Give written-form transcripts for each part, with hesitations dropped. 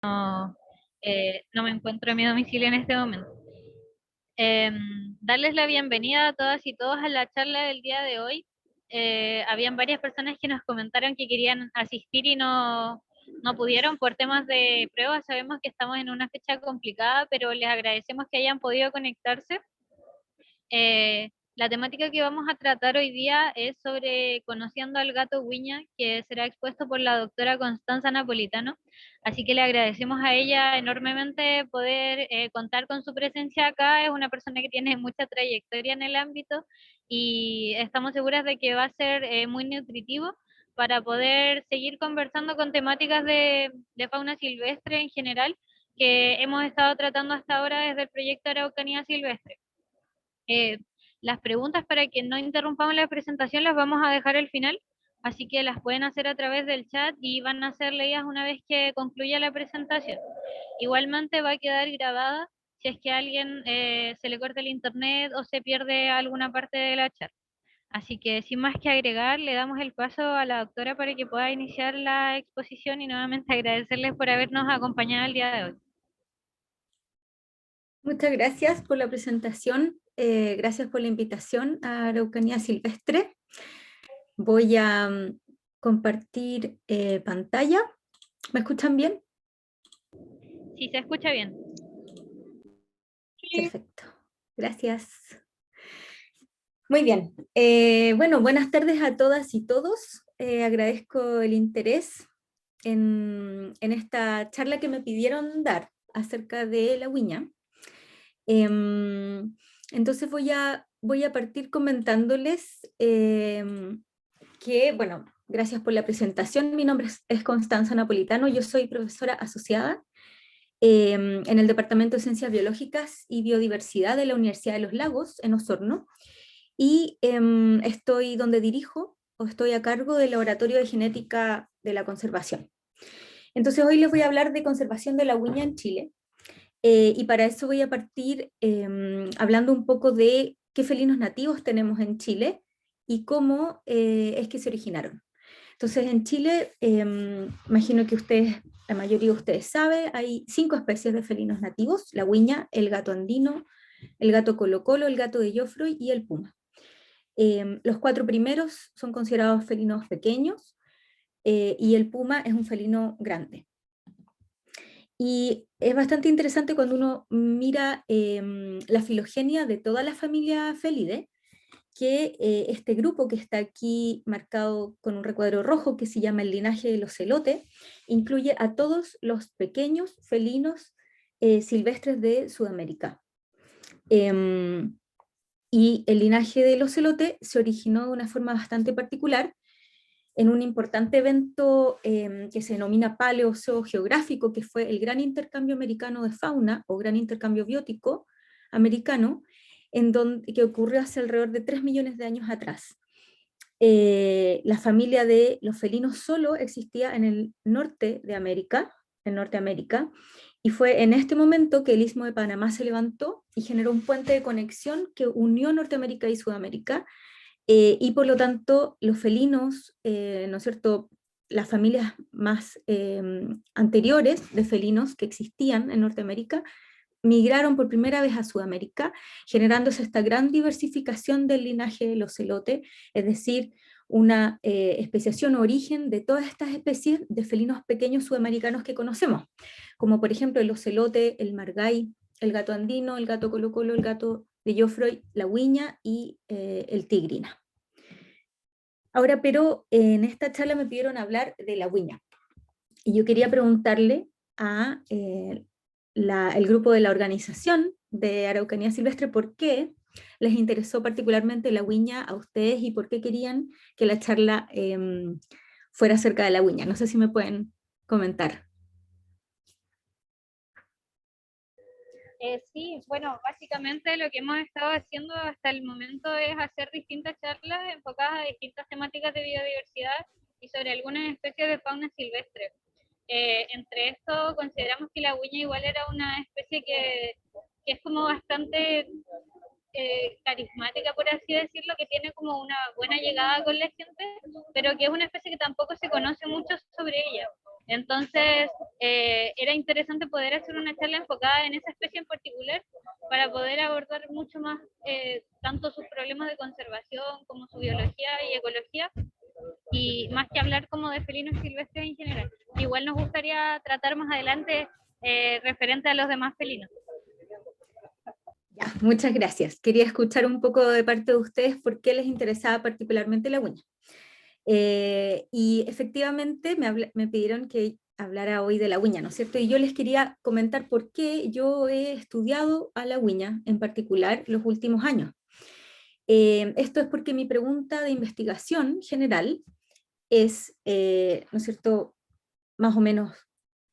No me encuentro en mi domicilio en este momento. Darles la bienvenida a todas y todos a la charla del día de hoy. Habían varias personas que nos comentaron que querían asistir y no pudieron por temas de pruebas. Sabemos que estamos en una fecha complicada, pero les agradecemos que hayan podido conectarse. La temática que vamos a tratar hoy día es sobre conociendo al gato Wiña, que será expuesto por la doctora Constanza Napolitano. Así que le agradecemos a ella enormemente poder contar con su presencia acá. Es una persona que tiene mucha trayectoria en el ámbito y estamos seguras de que va a ser muy nutritivo para poder seguir conversando con temáticas de fauna silvestre en general que hemos estado tratando hasta ahora desde el proyecto Araucanía Silvestre. Eh, las preguntas para que no interrumpamos la presentación las vamos a dejar al final, así que las pueden hacer a través del chat y van a ser leídas una vez que concluya la presentación. Igualmente va a quedar grabada si es que a alguien se le corta el internet o se pierde alguna parte de la chat. Así que sin más que agregar, le damos el paso a la doctora para que pueda iniciar la exposición y nuevamente agradecerles por habernos acompañado el día de hoy. Muchas gracias por la presentación, gracias por la invitación a Araucanía Silvestre. Voy a compartir pantalla. ¿Me escuchan bien? Si se escucha bien. Perfecto, gracias. Muy bien, bueno, buenas tardes a todas y todos. Agradezco el interés en esta charla que me pidieron dar acerca de la huiña. Entonces voy a partir comentándoles que, bueno, gracias por la presentación. Mi nombre es Constanza Napolitano, yo soy profesora asociada en el Departamento de Ciencias Biológicas y Biodiversidad de la Universidad de Los Lagos, en Osorno, y estoy donde dirijo, o estoy a cargo del Laboratorio de Genética de la Conservación. Entonces hoy les voy a hablar de conservación de la huiña en Chile, y para eso voy a partir hablando un poco de qué felinos nativos tenemos en Chile y cómo es que se originaron. Entonces en Chile, imagino que ustedes, la mayoría de ustedes sabe, hay 5 especies de felinos nativos: la huiña, el gato andino, el gato colocolo, el gato de Geoffroy y el puma. Los 4 primeros son considerados felinos pequeños, y el puma es un felino grande. Y es bastante interesante cuando uno mira la filogenia de toda la familia Felidae, que este grupo que está aquí marcado con un recuadro rojo, que se llama el linaje de los celotes, incluye a todos los pequeños felinos silvestres de Sudamérica. Y el linaje de los celotes se originó de una forma bastante particular en un importante evento que se denomina paleozoogeográfico, que fue el Gran Intercambio Americano de Fauna, o Gran Intercambio Biótico Americano, que ocurrió hace alrededor de 3 millones de años atrás. La familia de los felinos solo existía en el norte de América, en Norteamérica, y fue en este momento que el Istmo de Panamá se levantó y generó un puente de conexión que unió Norteamérica y Sudamérica, y por lo tanto los felinos, ¿no es cierto?, las familias más anteriores de felinos que existían en Norteamérica, migraron por primera vez a Sudamérica, generándose esta gran diversificación del linaje del ocelote, es decir, una especiación o origen de todas estas especies de felinos pequeños sudamericanos que conocemos, como por ejemplo el ocelote, el margay, el gato andino, el gato colocolo, el gato de Geoffroy, la huiña y el tigrina. Ahora, pero en esta charla me pidieron hablar de la huiña, y yo quería preguntarle a el grupo de la organización de Araucanía Silvestre por qué les interesó particularmente la huiña a ustedes y por qué querían que la charla fuera acerca de la huiña. No sé si me pueden comentar. Sí, bueno, básicamente lo que hemos estado haciendo hasta el momento es hacer distintas charlas enfocadas a distintas temáticas de biodiversidad y sobre algunas especies de fauna silvestre. Entre esto consideramos que la huiña igual era una especie que es como bastante carismática, por así decirlo, que tiene como una buena llegada con la gente, pero que es una especie que tampoco se conoce mucho sobre ella. Entonces, era interesante poder hacer una charla enfocada en esa especie en particular para poder abordar mucho más tanto sus problemas de conservación como su biología y ecología, y más que hablar como de felinos silvestres en general. Igual nos gustaría tratar más adelante referente a los demás felinos. Ya, muchas gracias. Quería escuchar un poco de parte de ustedes por qué les interesaba particularmente la huña. Y efectivamente me pidieron que hablara hoy de la huña, ¿no es cierto? Y yo les quería comentar por qué yo he estudiado a la huña en particular los últimos años. Esto es porque mi pregunta de investigación general es, ¿no es cierto?, más o menos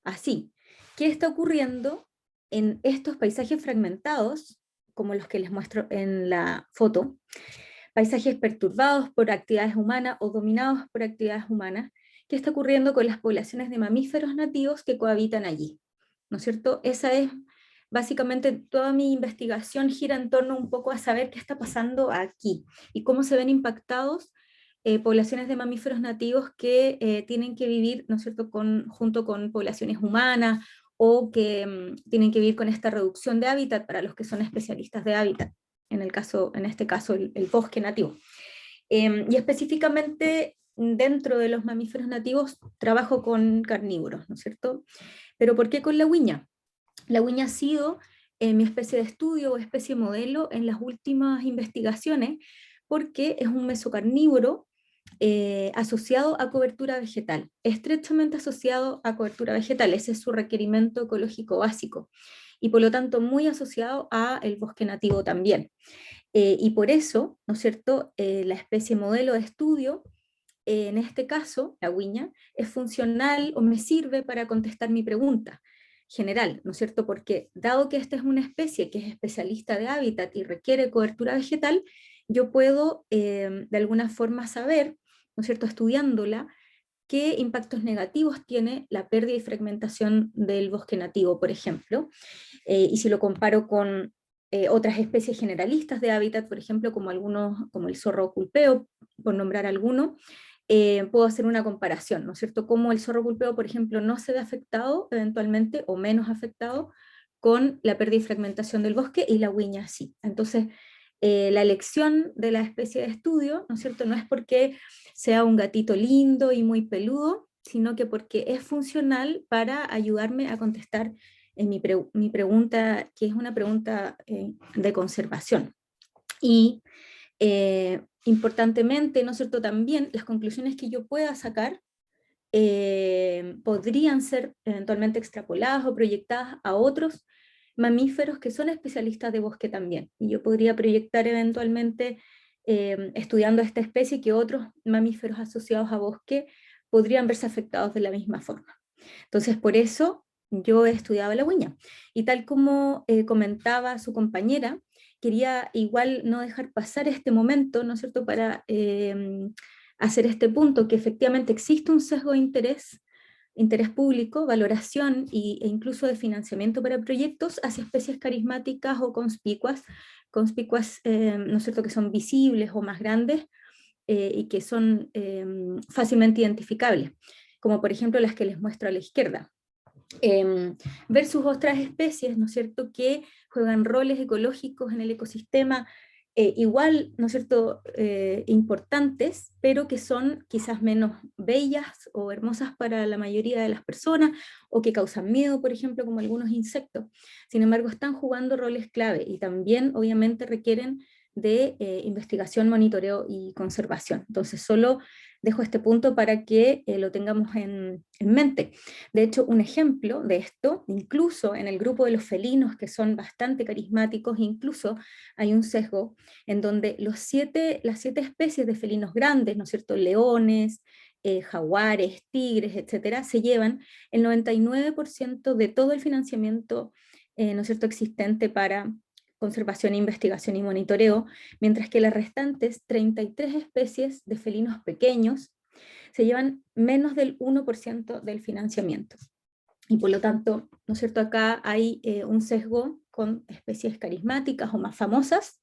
así. ¿Qué está ocurriendo en estos paisajes fragmentados, como los que les muestro en la foto? Paisajes perturbados por actividades humanas o dominados por actividades humanas. ¿Qué está ocurriendo con las poblaciones de mamíferos nativos que cohabitan allí? ¿No es cierto? Esa es básicamente toda mi investigación, gira en torno un poco a saber qué está pasando aquí y cómo se ven impactados poblaciones de mamíferos nativos que tienen que vivir, ¿no es cierto?, junto con poblaciones humanas o que tienen que vivir con esta reducción de hábitat para los que son especialistas de hábitat, en este caso el bosque nativo. Y específicamente dentro de los mamíferos nativos trabajo con carnívoros, ¿no es cierto? Pero ¿por qué con la huiña? La huiña ha sido mi especie de estudio o especie modelo en las últimas investigaciones porque es un mesocarnívoro asociado a cobertura vegetal, estrechamente asociado a cobertura vegetal, ese es su requerimiento ecológico básico, y por lo tanto muy asociado a el bosque nativo también. Y por eso, ¿no es cierto?, la especie modelo de estudio, en este caso, la huiña, es funcional o me sirve para contestar mi pregunta general, ¿no es cierto? Porque dado que esta es una especie que es especialista de hábitat y requiere cobertura vegetal, yo puedo de alguna forma saber, ¿no es cierto?, estudiándola, qué impactos negativos tiene la pérdida y fragmentación del bosque nativo, por ejemplo, y si lo comparo con otras especies generalistas de hábitat, por ejemplo, como el zorro culpeo, por nombrar alguno, puedo hacer una comparación, ¿no es cierto? Cómo el zorro culpeo, por ejemplo, no se ve afectado eventualmente o menos afectado con la pérdida y fragmentación del bosque, y la huiña sí. Entonces, la elección de la especie de estudio, ¿no es cierto?, no es porque sea un gatito lindo y muy peludo, sino que porque es funcional para ayudarme a contestar en mi pregunta, que es una pregunta de conservación. Y importantemente, ¿no es cierto?, también las conclusiones que yo pueda sacar podrían ser eventualmente extrapoladas o proyectadas a otros mamíferos que son especialistas de bosque también. Y yo podría proyectar eventualmente, estudiando esta especie, que otros mamíferos asociados a bosque podrían verse afectados de la misma forma. Entonces, por eso yo he estudiado la huiña. Y tal como comentaba su compañera, quería igual no dejar pasar este momento, ¿no es cierto?, para hacer este punto, que efectivamente existe un sesgo de interés público, valoración e incluso de financiamiento para proyectos hacia especies carismáticas o conspicuas, ¿no es cierto?, que son visibles o más grandes y que son fácilmente identificables, como por ejemplo las que les muestro a la izquierda. Versus otras especies, ¿no es cierto?, que juegan roles ecológicos en el ecosistema igual, ¿no es cierto?, importantes, pero que son quizás menos bellas o hermosas para la mayoría de las personas, o que causan miedo, por ejemplo, como algunos insectos. Sin embargo, están jugando roles clave y también obviamente requieren de investigación, monitoreo y conservación. Entonces, solo dejo este punto para que lo tengamos en mente. De hecho, un ejemplo de esto, incluso en el grupo de los felinos, que son bastante carismáticos, incluso hay un sesgo en donde las siete especies de felinos grandes, ¿no es cierto?, leones, jaguares, tigres, etcétera, se llevan el 99% de todo el financiamiento, ¿no es cierto?, existente para conservación, investigación y monitoreo, mientras que las restantes 33 especies de felinos pequeños se llevan menos del 1% del financiamiento. Y por lo tanto, ¿no es cierto?, acá hay un sesgo con especies carismáticas o más famosas,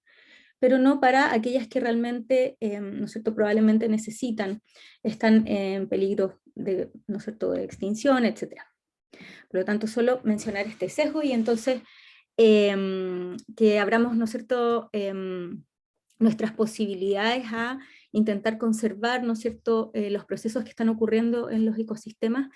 pero no para aquellas que realmente, ¿no es cierto?, probablemente están en peligro ¿no es cierto?, de extinción, etc. Por lo tanto, solo mencionar este sesgo y entonces que abramos, ¿no es cierto?, nuestras posibilidades a intentar conservar, ¿no es cierto?, los procesos que están ocurriendo en los ecosistemas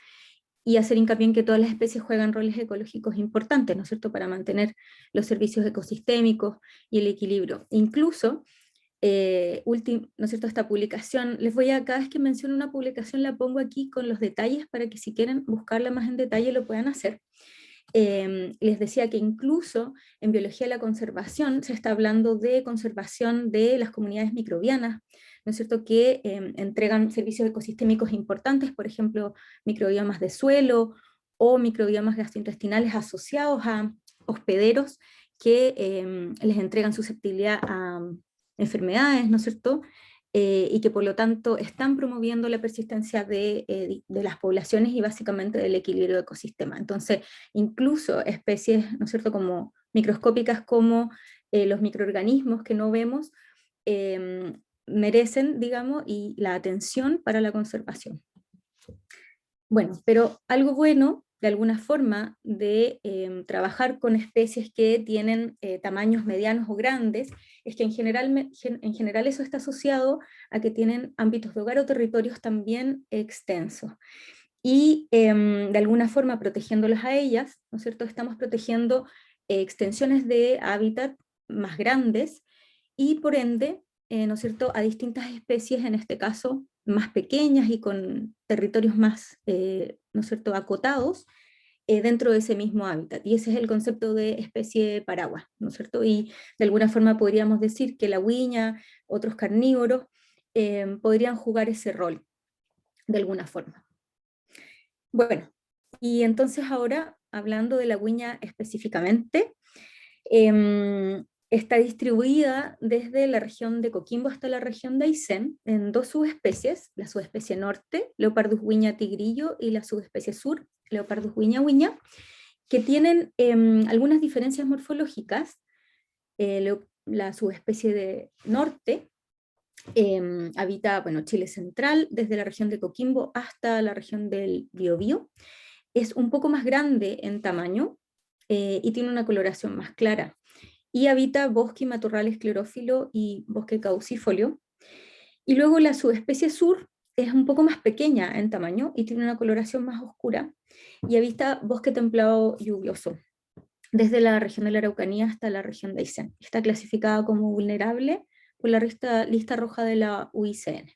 y hacer hincapié en que todas las especies juegan roles ecológicos importantes, ¿no es cierto?, para mantener los servicios ecosistémicos y el equilibrio. Incluso, ¿no es cierto?, esta publicación, cada vez que menciono una publicación la pongo aquí con los detalles para que si quieren buscarla más en detalle lo puedan hacer. Les decía que incluso en biología de la conservación se está hablando de conservación de las comunidades microbianas, ¿no es cierto?, que entregan servicios ecosistémicos importantes, por ejemplo, microbiomas de suelo o microbiomas gastrointestinales asociados a hospederos que les entregan susceptibilidad a enfermedades, ¿no es cierto?, y que por lo tanto están promoviendo la persistencia de las poblaciones y básicamente del equilibrio del ecosistema. Entonces, incluso especies, ¿no es cierto?, como microscópicas como los microorganismos que no vemos, merecen, digamos, y la atención para la conservación. Bueno, pero algo bueno, de alguna forma, de trabajar con especies que tienen tamaños medianos o grandes, es que en general eso está asociado a que tienen ámbitos de hogar o territorios también extensos. Y de alguna forma, protegiéndolas a ellas, ¿no es cierto?, estamos protegiendo extensiones de hábitat más grandes y por ende, ¿no es cierto?, a distintas especies, en este caso más pequeñas y con territorios más, ¿no es cierto?, acotados, dentro de ese mismo hábitat. Y ese es el concepto de especie paraguas, ¿no es cierto? Y de alguna forma podríamos decir que la huiña, otros carnívoros, podrían jugar ese rol, de alguna forma. Bueno, y entonces ahora, hablando de la huiña específicamente, está distribuida desde la región de Coquimbo hasta la región de Aysén en dos subespecies, la subespecie norte, Leopardus huiña tigrillo, y la subespecie sur, Leopardus huiña huiña, que tienen algunas diferencias morfológicas. La subespecie de norte habita, bueno, Chile central, desde la región de Coquimbo hasta la región del Biobío. Es un poco más grande en tamaño y tiene una coloración más clara. Y habita bosque y matorral esclerófilo y bosque caducifolio. Y luego la subespecie sur es un poco más pequeña en tamaño y tiene una coloración más oscura y habita bosque templado lluvioso, desde la región de la Araucanía hasta la región de Aysén. Está clasificada como vulnerable por la lista roja de la UICN.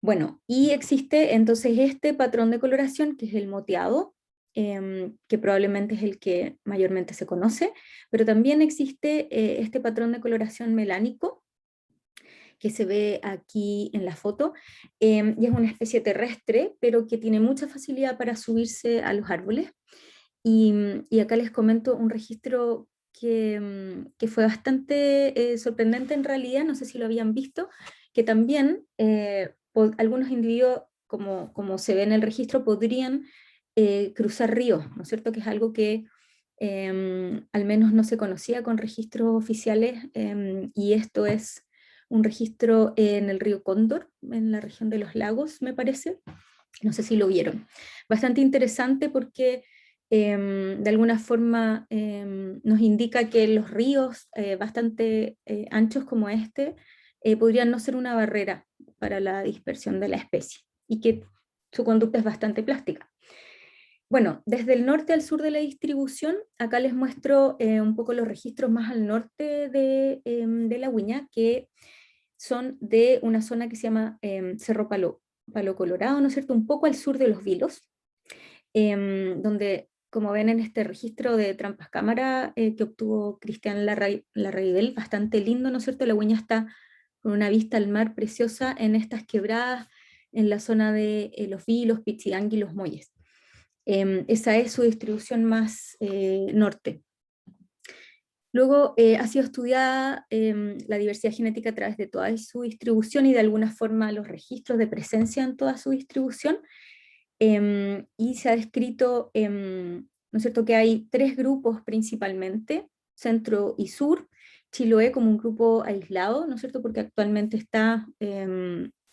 Bueno, y existe entonces este patrón de coloración, que es el moteado, que probablemente es el que mayormente se conoce, pero también existe este patrón de coloración melánico, que se ve aquí en la foto, y es una especie terrestre, pero que tiene mucha facilidad para subirse a los árboles. Y acá les comento un registro que fue bastante sorprendente en realidad, no sé si lo habían visto, que también algunos individuos, como se ve en el registro, podrían cruzar ríos, ¿no es cierto?, que es algo que al menos no se conocía con registros oficiales, y esto es un registro en el río Cóndor, en la región de los lagos, me parece. No sé si lo vieron. Bastante interesante porque de alguna forma nos indica que los ríos bastante anchos como este podrían no ser una barrera para la dispersión de la especie y que su conducta es bastante plástica. Bueno, desde el norte al sur de la distribución, acá les muestro un poco los registros más al norte de la huiña, que son de una zona que se llama Cerro Palo Colorado, ¿no es cierto?, un poco al sur de los Vilos, donde, como ven en este registro de trampas cámara que obtuvo Cristian Larraidel, bastante lindo, ¿no es cierto?, la huiña está con una vista al mar preciosa en estas quebradas, en la zona de los Vilos, Pichigangui y los Molles. Esa es su distribución más norte. Luego ha sido estudiada la diversidad genética a través de toda su distribución y de alguna forma los registros de presencia en toda su distribución, y se ha descrito, ¿no es cierto?, que hay tres grupos principalmente, centro y sur, Chiloé como un grupo aislado, ¿no es cierto?, porque actualmente está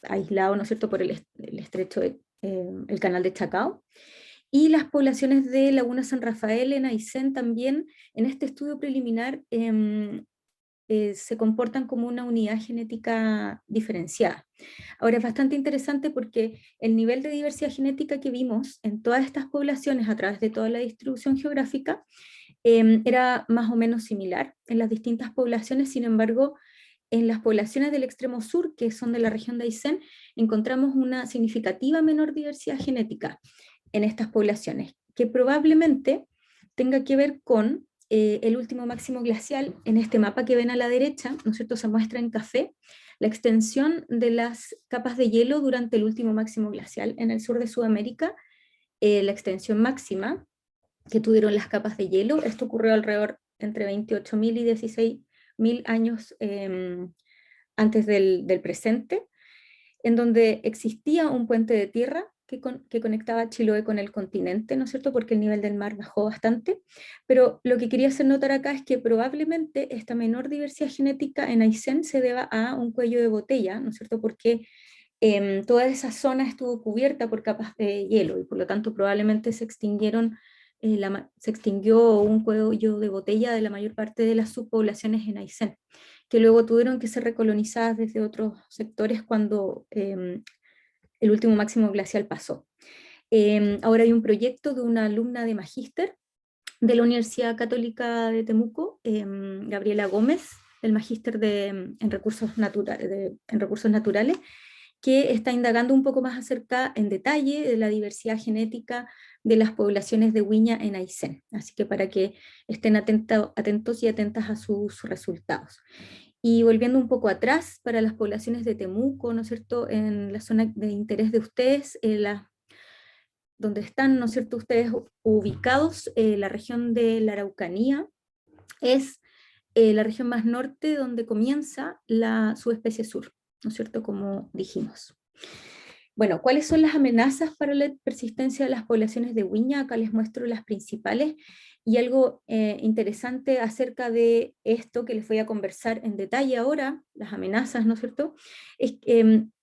aislado, ¿no es cierto?, por el estrecho, el canal de Chacao. Y las poblaciones de Laguna San Rafael en Aysén también, en este estudio preliminar, se comportan como una unidad genética diferenciada. Ahora es bastante interesante porque el nivel de diversidad genética que vimos en todas estas poblaciones a través de toda la distribución geográfica era más o menos similar en las distintas poblaciones. Sin embargo, en las poblaciones del extremo sur, que son de la región de Aysén, encontramos una significativa menor diversidad genética en estas poblaciones, que probablemente tenga que ver con el último máximo glacial. En este mapa que ven a la derecha, ¿no es cierto?, se muestra en café la extensión de las capas de hielo durante el último máximo glacial en el sur de Sudamérica, la extensión máxima que tuvieron las capas de hielo. Esto ocurrió alrededor entre 28.000 y 16.000 años antes del presente, en donde existía un puente de tierra que conectaba Chiloé con el continente, ¿no es cierto?, porque el nivel del mar bajó bastante, pero lo que quería hacer notar acá es que probablemente esta menor diversidad genética en Aysén se deba a un cuello de botella, ¿no es cierto?, porque toda esa zona estuvo cubierta por capas de hielo y por lo tanto probablemente se extinguió un cuello de botella de la mayor parte de las subpoblaciones en Aysén, que luego tuvieron que ser recolonizadas desde otros sectores cuando el último máximo glacial pasó. Ahora hay un proyecto de una alumna de magíster de la Universidad Católica de Temuco, Gabriela Gómez, del magíster en recursos naturales, que está indagando un poco más acerca, en detalle, de la diversidad genética de las poblaciones de huiña en Aysén. Así que para que estén atentos y atentas a sus resultados. Y volviendo un poco atrás, para las poblaciones de Temuco, ¿no es cierto?, en la zona de interés de ustedes, donde están, ¿no es cierto?, ustedes ubicados, la región de la Araucanía es la región más norte donde comienza la subespecie sur, ¿no es cierto?, como dijimos. Bueno, ¿cuáles son las amenazas para la persistencia de las poblaciones de huiña? Acá les muestro las principales, y algo interesante acerca de esto que les voy a conversar en detalle ahora, las amenazas, ¿no es cierto?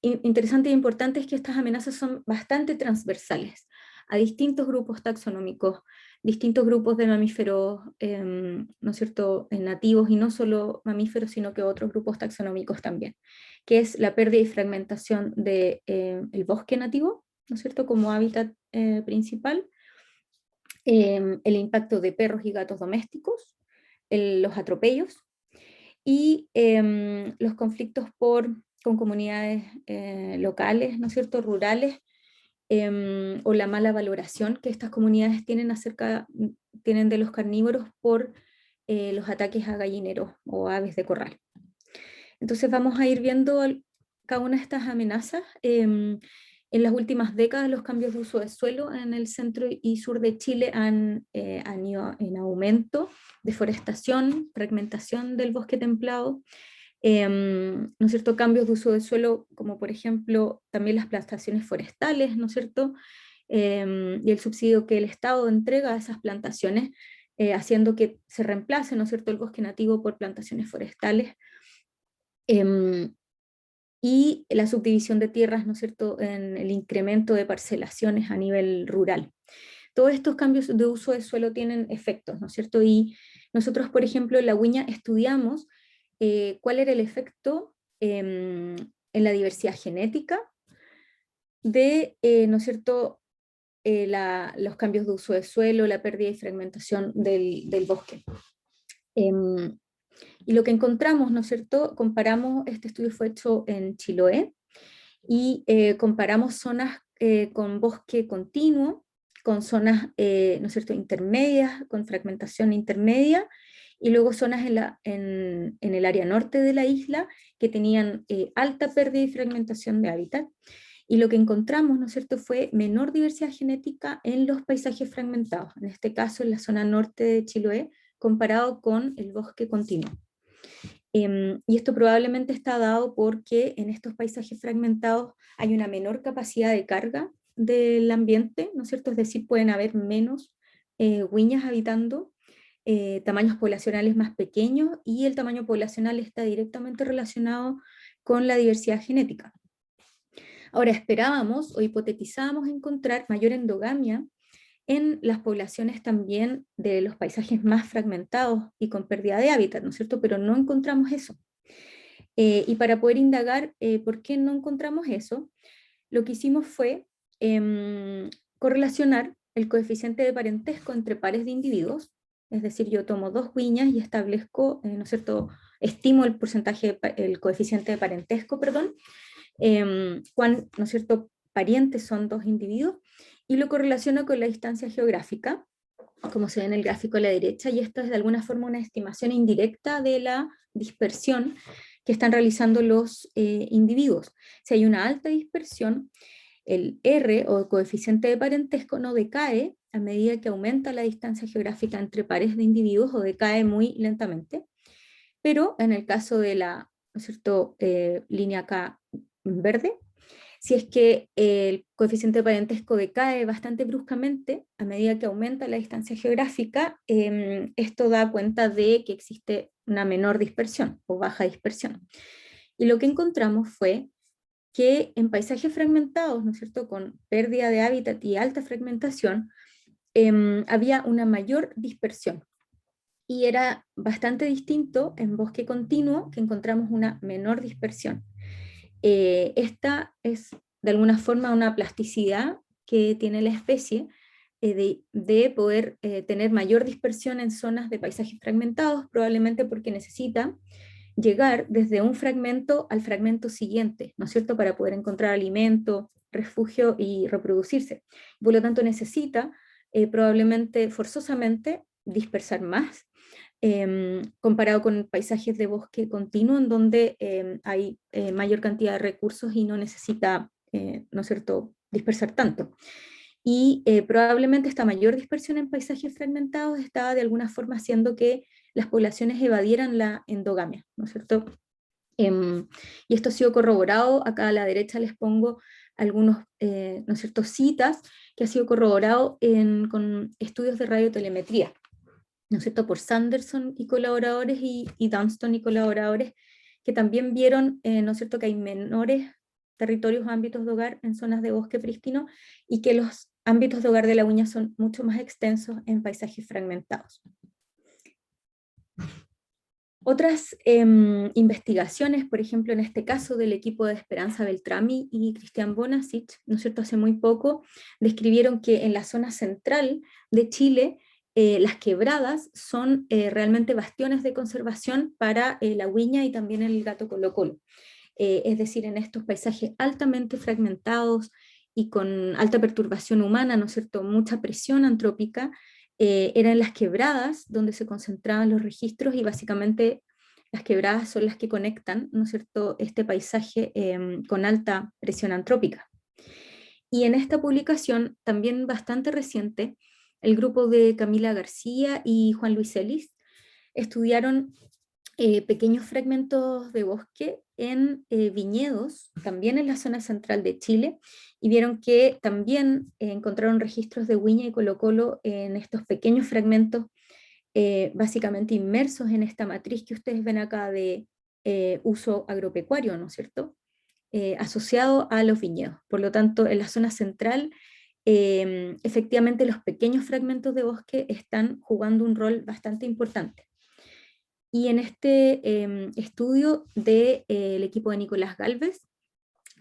Interesante e importante es que estas amenazas son bastante transversales a distintos grupos taxonómicos, distintos grupos de mamíferos, ¿no es cierto?, nativos, y no solo mamíferos, sino que otros grupos taxonómicos también, que es la pérdida y fragmentación del bosque nativo, ¿no es cierto?, como hábitat principal, el impacto de perros y gatos domésticos, los atropellos, y los conflictos con comunidades locales, ¿no es cierto?, rurales, o la mala valoración que estas comunidades tienen de los carnívoros por los ataques a gallineros o aves de corral. Entonces vamos a ir viendo cada una de estas amenazas. En las últimas décadas los cambios de uso de suelo en el centro y sur de Chile han ido en aumento: deforestación, fragmentación del bosque templado, ¿no es cierto?, cambios de uso de suelo, como por ejemplo también las plantaciones forestales, ¿no es cierto?, y el subsidio que el Estado entrega a esas plantaciones, haciendo que se reemplace, ¿no es cierto?, el bosque nativo por plantaciones forestales, y la subdivisión de tierras, ¿no es cierto?, en el incremento de parcelaciones a nivel rural. Todos estos cambios de uso de suelo tienen efectos, ¿no es cierto? Y nosotros, por ejemplo, en la huiña estudiamos cuál era el efecto en la diversidad genética ¿no es cierto?, los cambios de uso de suelo, la pérdida y fragmentación del bosque. Y lo que encontramos, ¿no es cierto?, este estudio fue hecho en Chiloé, y comparamos zonas con bosque continuo, con zonas, ¿no es cierto?, intermedias, con fragmentación intermedia, y luego zonas en el área norte de la isla que tenían alta pérdida y fragmentación de hábitat. Y lo que encontramos, ¿no es cierto?, fue menor diversidad genética en los paisajes fragmentados, en este caso en la zona norte de Chiloé, comparado con el bosque continuo. Y esto probablemente está dado porque en estos paisajes fragmentados hay una menor capacidad de carga del ambiente, ¿no es cierto?, es decir, pueden haber menos huiñas habitando, tamaños poblacionales más pequeños, y el tamaño poblacional está directamente relacionado con la diversidad genética. Ahora esperábamos o hipotetizábamos encontrar mayor endogamia en las poblaciones también de los paisajes más fragmentados y con pérdida de hábitat, ¿no es cierto? Pero no encontramos eso. Y para poder indagar por qué no encontramos eso, lo que hicimos fue correlacionar el coeficiente de parentesco entre pares de individuos, es decir, yo tomo dos viñas y establezco, ¿no es cierto?, estimo el porcentaje, el coeficiente de parentesco, perdón, cuán, ¿no es cierto?, parientes son dos individuos, y lo correlaciono con la distancia geográfica, como se ve en el gráfico a la derecha, y esto es de alguna forma una estimación indirecta de la dispersión que están realizando los individuos. Si hay una alta dispersión, el R o coeficiente de parentesco no decae a medida que aumenta la distancia geográfica entre pares de individuos o decae muy lentamente. Pero en el caso de la, ¿no es cierto?, línea acá verde, si es que el coeficiente de parentesco decae bastante bruscamente a medida que aumenta la distancia geográfica, esto da cuenta de que existe una menor dispersión o baja dispersión. Y lo que encontramos fue que en paisajes fragmentados, ¿no es cierto?, con pérdida de hábitat y alta fragmentación, había una mayor dispersión. Y era bastante distinto en bosque continuo, que encontramos una menor dispersión. Esta es de alguna forma una plasticidad que tiene la especie de poder tener mayor dispersión en zonas de paisajes fragmentados, probablemente porque necesita llegar desde un fragmento al fragmento siguiente, ¿no es cierto?, para poder encontrar alimento, refugio y reproducirse. Por lo tanto, necesita probablemente, forzosamente, dispersar más, comparado con paisajes de bosque continuo, en donde hay mayor cantidad de recursos y no necesita, ¿no es cierto?, dispersar tanto. Y probablemente esta mayor dispersión en paisajes fragmentados estaba de alguna forma haciendo que las poblaciones evadieran la endogamia, ¿no es cierto? Y esto ha sido corroborado, acá a la derecha les pongo algunos, ¿no es cierto?, citas que ha sido corroborado con estudios de radiotelemetría, ¿no es cierto?, por Sanderson y colaboradores y Dunston y colaboradores, que también vieron, ¿no es cierto?, que hay menores territorios o ámbitos de hogar en zonas de bosque prístino y que los ámbitos de hogar de la uña son mucho más extensos en paisajes fragmentados. Otras investigaciones, por ejemplo, en este caso del equipo de Esperanza Beltrami y Cristian Bonasic, ¿no es cierto?, hace muy poco, describieron que en la zona central de Chile, las quebradas son realmente bastiones de conservación para la huiña y también el gato colo-colo. Es decir, en estos paisajes altamente fragmentados y con alta perturbación humana, ¿no es cierto?, mucha presión antrópica, eran las quebradas donde se concentraban los registros, y básicamente las quebradas son las que conectan, ¿no es cierto?, este paisaje con alta presión antrópica. Y en esta publicación, también bastante reciente, el grupo de Camila García y Juan Luis Celis estudiaron pequeños fragmentos de bosque en viñedos, también en la zona central de Chile, y vieron que también encontraron registros de huiña y colo-colo en estos pequeños fragmentos, básicamente inmersos en esta matriz que ustedes ven acá de uso agropecuario, ¿no es cierto?, asociado a los viñedos. Por lo tanto, en la zona central, efectivamente los pequeños fragmentos de bosque están jugando un rol bastante importante. Y en este estudio del equipo de Nicolás Galvez,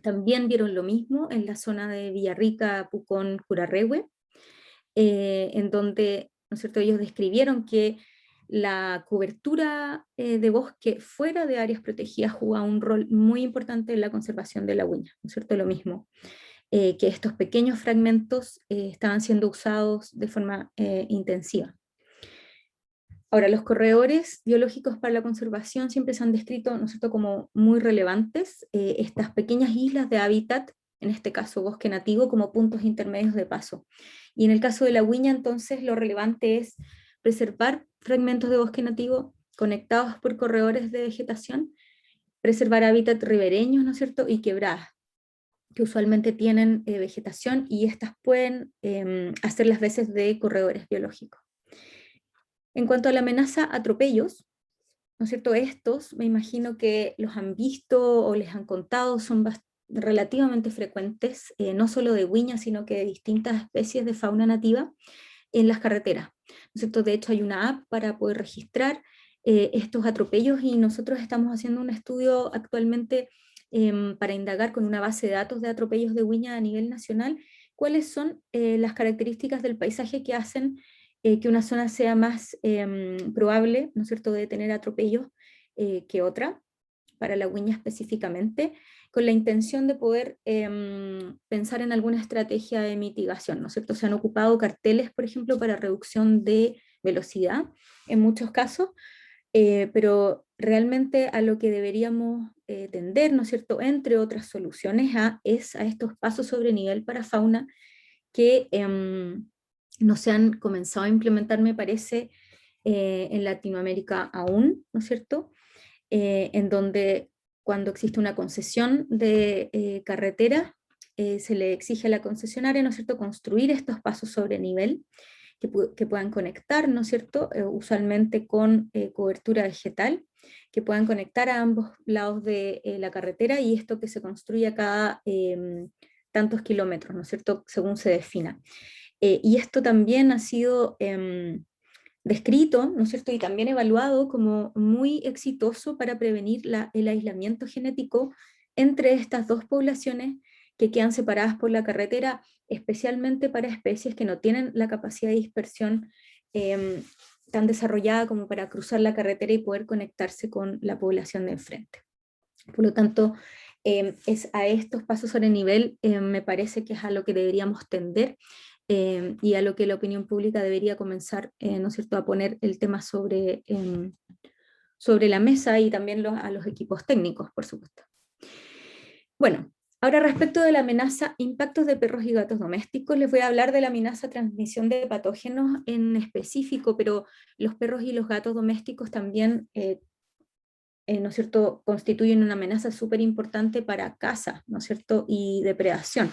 también vieron lo mismo en la zona de Villarrica, Pucón, Curarrehue, en donde, ¿no es cierto?, ellos describieron que la cobertura de bosque fuera de áreas protegidas juega un rol muy importante en la conservación de la huiña, ¿no es cierto?, lo mismo, que estos pequeños fragmentos estaban siendo usados de forma intensiva. Ahora, los corredores biológicos para la conservación siempre se han descrito, ¿no es cierto?, como muy relevantes, estas pequeñas islas de hábitat, en este caso bosque nativo, como puntos intermedios de paso. Y en el caso de la huiña, entonces, lo relevante es preservar fragmentos de bosque nativo conectados por corredores de vegetación, preservar hábitat ribereños, ¿no es cierto?, y quebradas, que usualmente tienen vegetación, y estas pueden hacer las veces de corredores biológicos. En cuanto a la amenaza atropellos, ¿no es cierto?, estos me imagino que los han visto o les han contado, son relativamente frecuentes, no solo de huiña, sino que de distintas especies de fauna nativa en las carreteras, ¿no es cierto? De hecho, hay una app para poder registrar estos atropellos y nosotros estamos haciendo un estudio actualmente para indagar con una base de datos de atropellos de huiña a nivel nacional cuáles son las características del paisaje que hacen que una zona sea más probable, ¿no es cierto?, de tener atropellos que otra, para la huiña específicamente, con la intención de poder pensar en alguna estrategia de mitigación, ¿no es cierto? Se han ocupado carteles, por ejemplo, para reducción de velocidad, en muchos casos, pero realmente a lo que deberíamos tender, ¿no es cierto?, entre otras soluciones, es a estos pasos sobre nivel para fauna que no se han comenzado a implementar, me parece, en Latinoamérica aún, ¿no es cierto?, en donde cuando existe una concesión de carretera, se le exige a la concesionaria, ¿no es cierto?, construir estos pasos sobre nivel que puedan conectar, ¿no es cierto?, usualmente con cobertura vegetal, que puedan conectar a ambos lados de la carretera y esto que se construya cada tantos kilómetros, ¿no es cierto?, según se defina. Y esto también ha sido descrito, ¿no es cierto?, y también evaluado como muy exitoso para prevenir el aislamiento genético entre estas dos poblaciones que quedan separadas por la carretera, especialmente para especies que no tienen la capacidad de dispersión tan desarrollada como para cruzar la carretera y poder conectarse con la población de enfrente. Por lo tanto, es a estos pasos sobre nivel, me parece que es a lo que deberíamos tender y a lo que la opinión pública debería comenzar, ¿no es cierto?, a poner el tema sobre la mesa y también a los equipos técnicos, por supuesto. Bueno, ahora respecto de la amenaza impactos de perros y gatos domésticos, les voy a hablar de la amenaza transmisión de patógenos en específico, pero los perros y los gatos domésticos también ¿no es cierto?, constituyen una amenaza súper importante para caza, ¿no es cierto?, y depredación.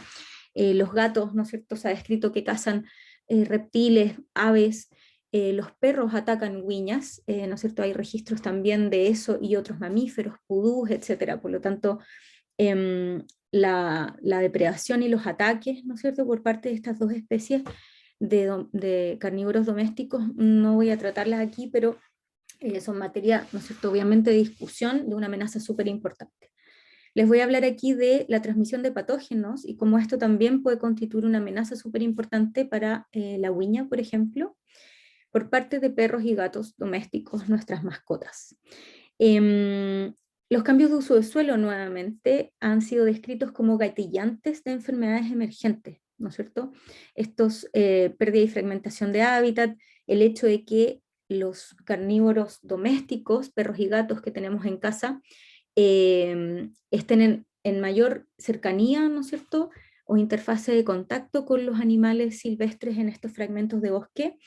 Los gatos, ¿no es cierto?, se ha descrito que cazan reptiles, aves, los perros atacan huiñas, ¿no es cierto?, hay registros también de eso y otros mamíferos, pudús, etcétera. Por lo tanto, la depredación y los ataques, ¿no es cierto?, por parte de estas dos especies de carnívoros domésticos, no voy a tratarlas aquí, pero son materia, ¿no es cierto?, obviamente de discusión, de una amenaza súper importante. Les voy a hablar aquí de la transmisión de patógenos y cómo esto también puede constituir una amenaza súper importante para la huiña, por ejemplo, por parte de perros y gatos domésticos, nuestras mascotas. Los cambios de uso de suelo, nuevamente, han sido descritos como gatillantes de enfermedades emergentes, ¿no es cierto? Estos, pérdida y fragmentación de hábitat, el hecho de que los carnívoros domésticos, perros y gatos que tenemos en casa, estén en mayor cercanía, ¿no es cierto?, o interfase de contacto con los animales silvestres en estos fragmentos de bosque,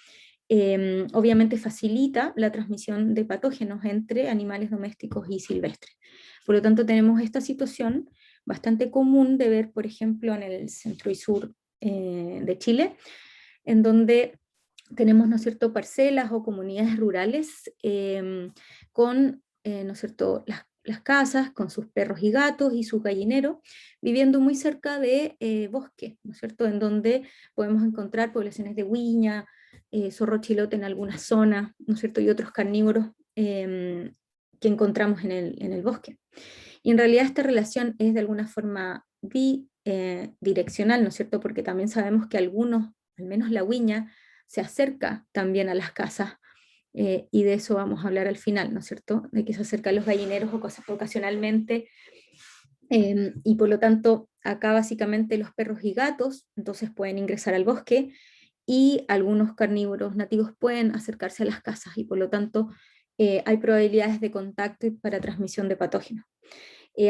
obviamente facilita la transmisión de patógenos entre animales domésticos y silvestres. Por lo tanto, tenemos esta situación bastante común de ver, por ejemplo, en el centro y sur de Chile, en donde tenemos, ¿no es cierto?, parcelas o comunidades rurales con, ¿no es cierto?, las casas, con sus perros y gatos y sus gallineros, viviendo muy cerca de bosque, ¿no es cierto?, en donde podemos encontrar poblaciones de huiña, zorro chilote en algunas zonas, ¿no es cierto?, y otros carnívoros que encontramos en el bosque. Y en realidad esta relación es de alguna forma bidireccional, ¿no es cierto?, porque también sabemos que algunos, al menos la huiña, se acerca también a las casas, y de eso vamos a hablar al final, ¿no es cierto?, de que se acerca a los gallineros ocasionalmente, y por lo tanto acá básicamente los perros y gatos entonces pueden ingresar al bosque y algunos carnívoros nativos pueden acercarse a las casas y por lo tanto hay probabilidades de contacto y para transmisión de patógenos.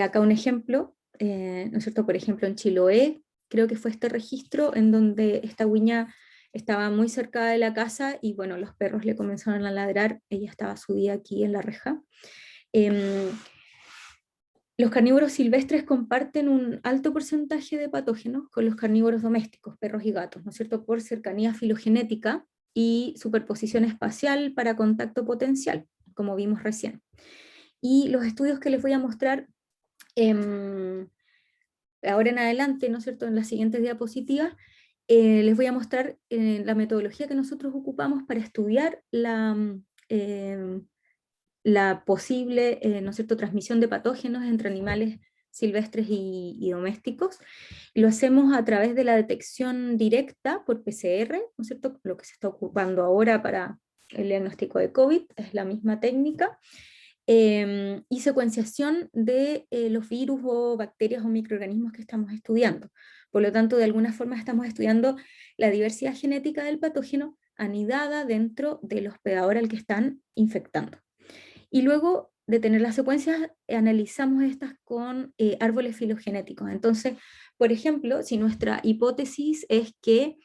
Acá un ejemplo, ¿no es cierto?, por ejemplo en Chiloé, creo que fue este registro en donde esta huiña estaba muy cerca de la casa y bueno, los perros le comenzaron a ladrar, ella estaba subida aquí en la reja. Los carnívoros silvestres comparten un alto porcentaje de patógenos con los carnívoros domésticos, perros y gatos, ¿no es cierto?, por cercanía filogenética y superposición espacial para contacto potencial, como vimos recién. Y los estudios que les voy a mostrar ahora en adelante, ¿no es cierto?, en las siguientes diapositivas, les voy a mostrar la metodología que nosotros ocupamos para estudiar la posible, ¿no es cierto?, transmisión de patógenos entre animales silvestres y domésticos. Lo hacemos a través de la detección directa por PCR, ¿no es cierto?, lo que se está ocupando ahora para el diagnóstico de COVID, es la misma técnica, y secuenciación de los virus o bacterias o microorganismos que estamos estudiando. Por lo tanto, de alguna forma estamos estudiando la diversidad genética del patógeno anidada dentro del hospedador al que están infectando. Y luego de tener las secuencias, analizamos estas con árboles filogenéticos. Entonces, por ejemplo, si nuestra hipótesis es que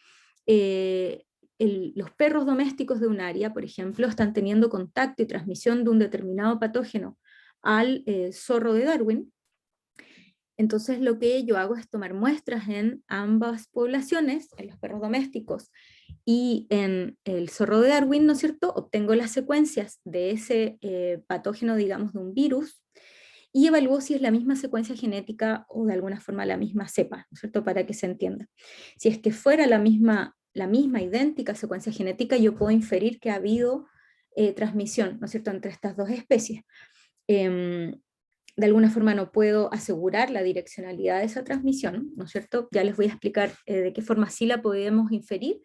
los perros domésticos de un área, por ejemplo, están teniendo contacto y transmisión de un determinado patógeno al zorro de Darwin, entonces lo que yo hago es tomar muestras en ambas poblaciones, en los perros domésticos y en el zorro de Darwin, ¿no es cierto? Obtengo las secuencias de ese patógeno, digamos, de un virus, y evalúo si es la misma secuencia genética o de alguna forma la misma cepa, ¿no es cierto?, para que se entienda. Si es que fuera la misma idéntica secuencia genética, yo puedo inferir que ha habido transmisión, ¿no es cierto?, entre estas dos especies. De alguna forma no puedo asegurar la direccionalidad de esa transmisión, ¿no es cierto? Ya les voy a explicar de qué forma sí la podemos inferir,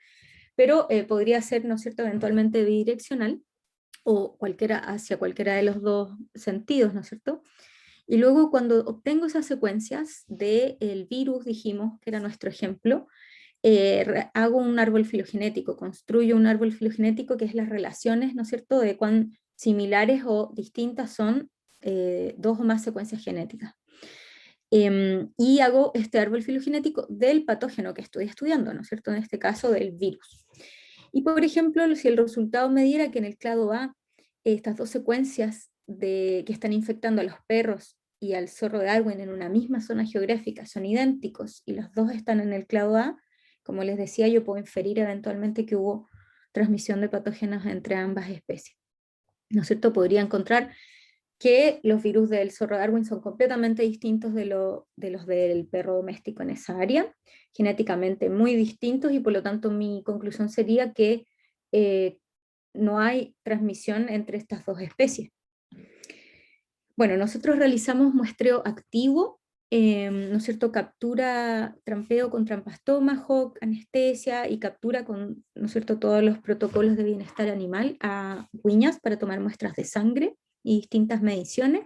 pero podría ser, ¿no es cierto?, eventualmente bidireccional, o hacia cualquiera de los dos sentidos, ¿no es cierto? Y luego cuando obtengo esas secuencias del virus, dijimos que era nuestro ejemplo, hago un árbol filogenético, construyo un árbol filogenético que es las relaciones, ¿no es cierto?, de cuán similares o distintas son dos o más secuencias genéticas. Y hago este árbol filogenético del patógeno que estoy estudiando, ¿no es cierto?, en este caso del virus. Y por ejemplo, si el resultado me diera que en el clado A, estas dos secuencias que están infectando a los perros y al zorro de Darwin en una misma zona geográfica son idénticos y los dos están en el clado A, como les decía, yo puedo inferir eventualmente que hubo transmisión de patógenos entre ambas especies. ¿No es cierto? Podría encontrar que los virus del zorro Darwin son completamente distintos de los del perro doméstico en esa área, genéticamente muy distintos, y por lo tanto mi conclusión sería que no hay transmisión entre estas dos especies. Bueno, nosotros realizamos muestreo activo, ¿no es cierto?, captura, trampeo con trampas Tomahawk, anestesia y captura con, ¿no es cierto?, todos los protocolos de bienestar animal a huiñas para tomar muestras de sangre y distintas mediciones.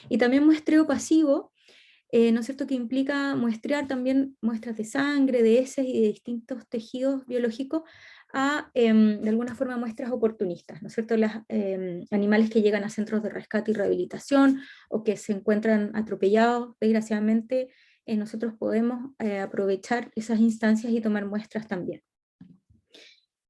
Y también muestreo pasivo, ¿no es cierto?, que implica muestrear también muestras de sangre, de heces y de distintos tejidos biológicos a, de alguna forma, muestras oportunistas, ¿no es cierto?, los animales que llegan a centros de rescate y rehabilitación o que se encuentran atropellados, desgraciadamente, nosotros podemos aprovechar esas instancias y tomar muestras también.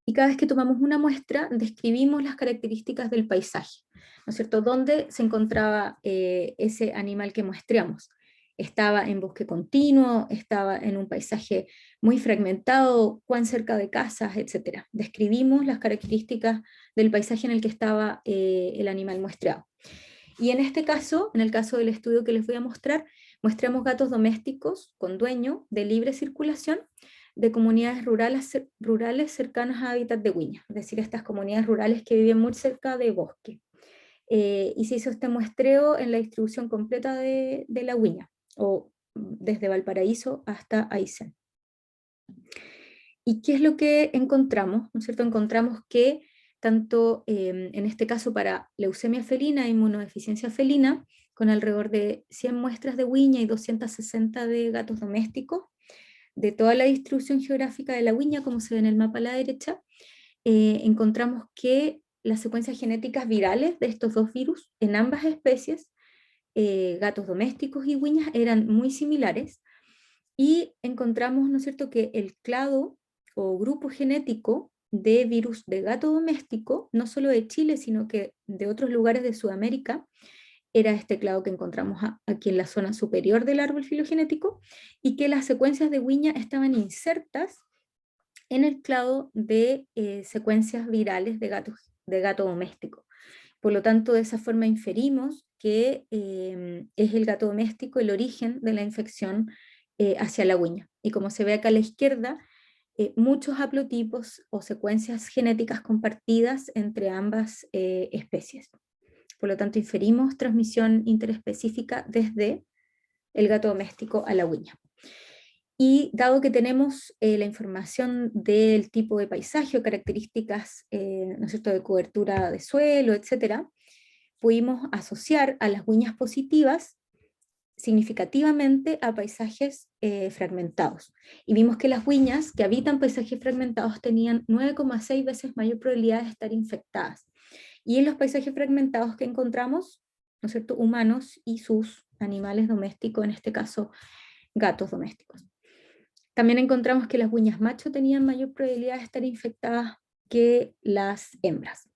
Y cada vez que tomamos una muestra, describimos las características del paisaje, ¿no es cierto?, dónde se encontraba ese animal que muestreamos. Estaba en bosque continuo, estaba en un paisaje muy fragmentado, cuán cerca de casas, etc. Describimos las características del paisaje en el que estaba el animal muestreado. Y en este caso, en el caso del estudio que les voy a mostrar, muestramos gatos domésticos con dueño de libre circulación de comunidades rurales cercanas a hábitat de huiña, es decir, estas comunidades rurales que viven muy cerca de bosque. Y se hizo este muestreo en la distribución completa de la huiña, o desde Valparaíso hasta Aysén. ¿Y qué es lo que encontramos? ¿No es cierto? Encontramos que tanto en este caso para leucemia felina e inmunodeficiencia felina, con alrededor de 100 muestras de huiña y 260 de gatos domésticos, de toda la distribución geográfica de la huiña, como se ve en el mapa a la derecha, encontramos que las secuencias genéticas virales de estos dos virus en ambas especies, gatos domésticos y huiñas, eran muy similares, y encontramos, ¿no es cierto?, que el clado o grupo genético de virus de gato doméstico, no solo de Chile, sino que de otros lugares de Sudamérica, era este clado que encontramos aquí en la zona superior del árbol filogenético, y que las secuencias de huiña estaban insertas en el clado de secuencias virales de gato doméstico. Por lo tanto, de esa forma inferimos que es el gato doméstico el origen de la infección hacia la huña. Y como se ve acá a la izquierda, muchos haplotipos o secuencias genéticas compartidas entre ambas especies. Por lo tanto, inferimos transmisión interespecífica desde el gato doméstico a la huña. Y dado que tenemos la información del tipo de paisaje o características ¿no es cierto?, de cobertura de suelo, etc., pudimos asociar a las huñas positivas significativamente a paisajes fragmentados. Y vimos que las huñas que habitan paisajes fragmentados tenían 9,6 veces mayor probabilidad de estar infectadas. Y en los paisajes fragmentados que encontramos, ¿no es cierto?, humanos y sus animales domésticos, en este caso gatos domésticos. También encontramos que las huñas macho tenían mayor probabilidad de estar infectadas que las hembras.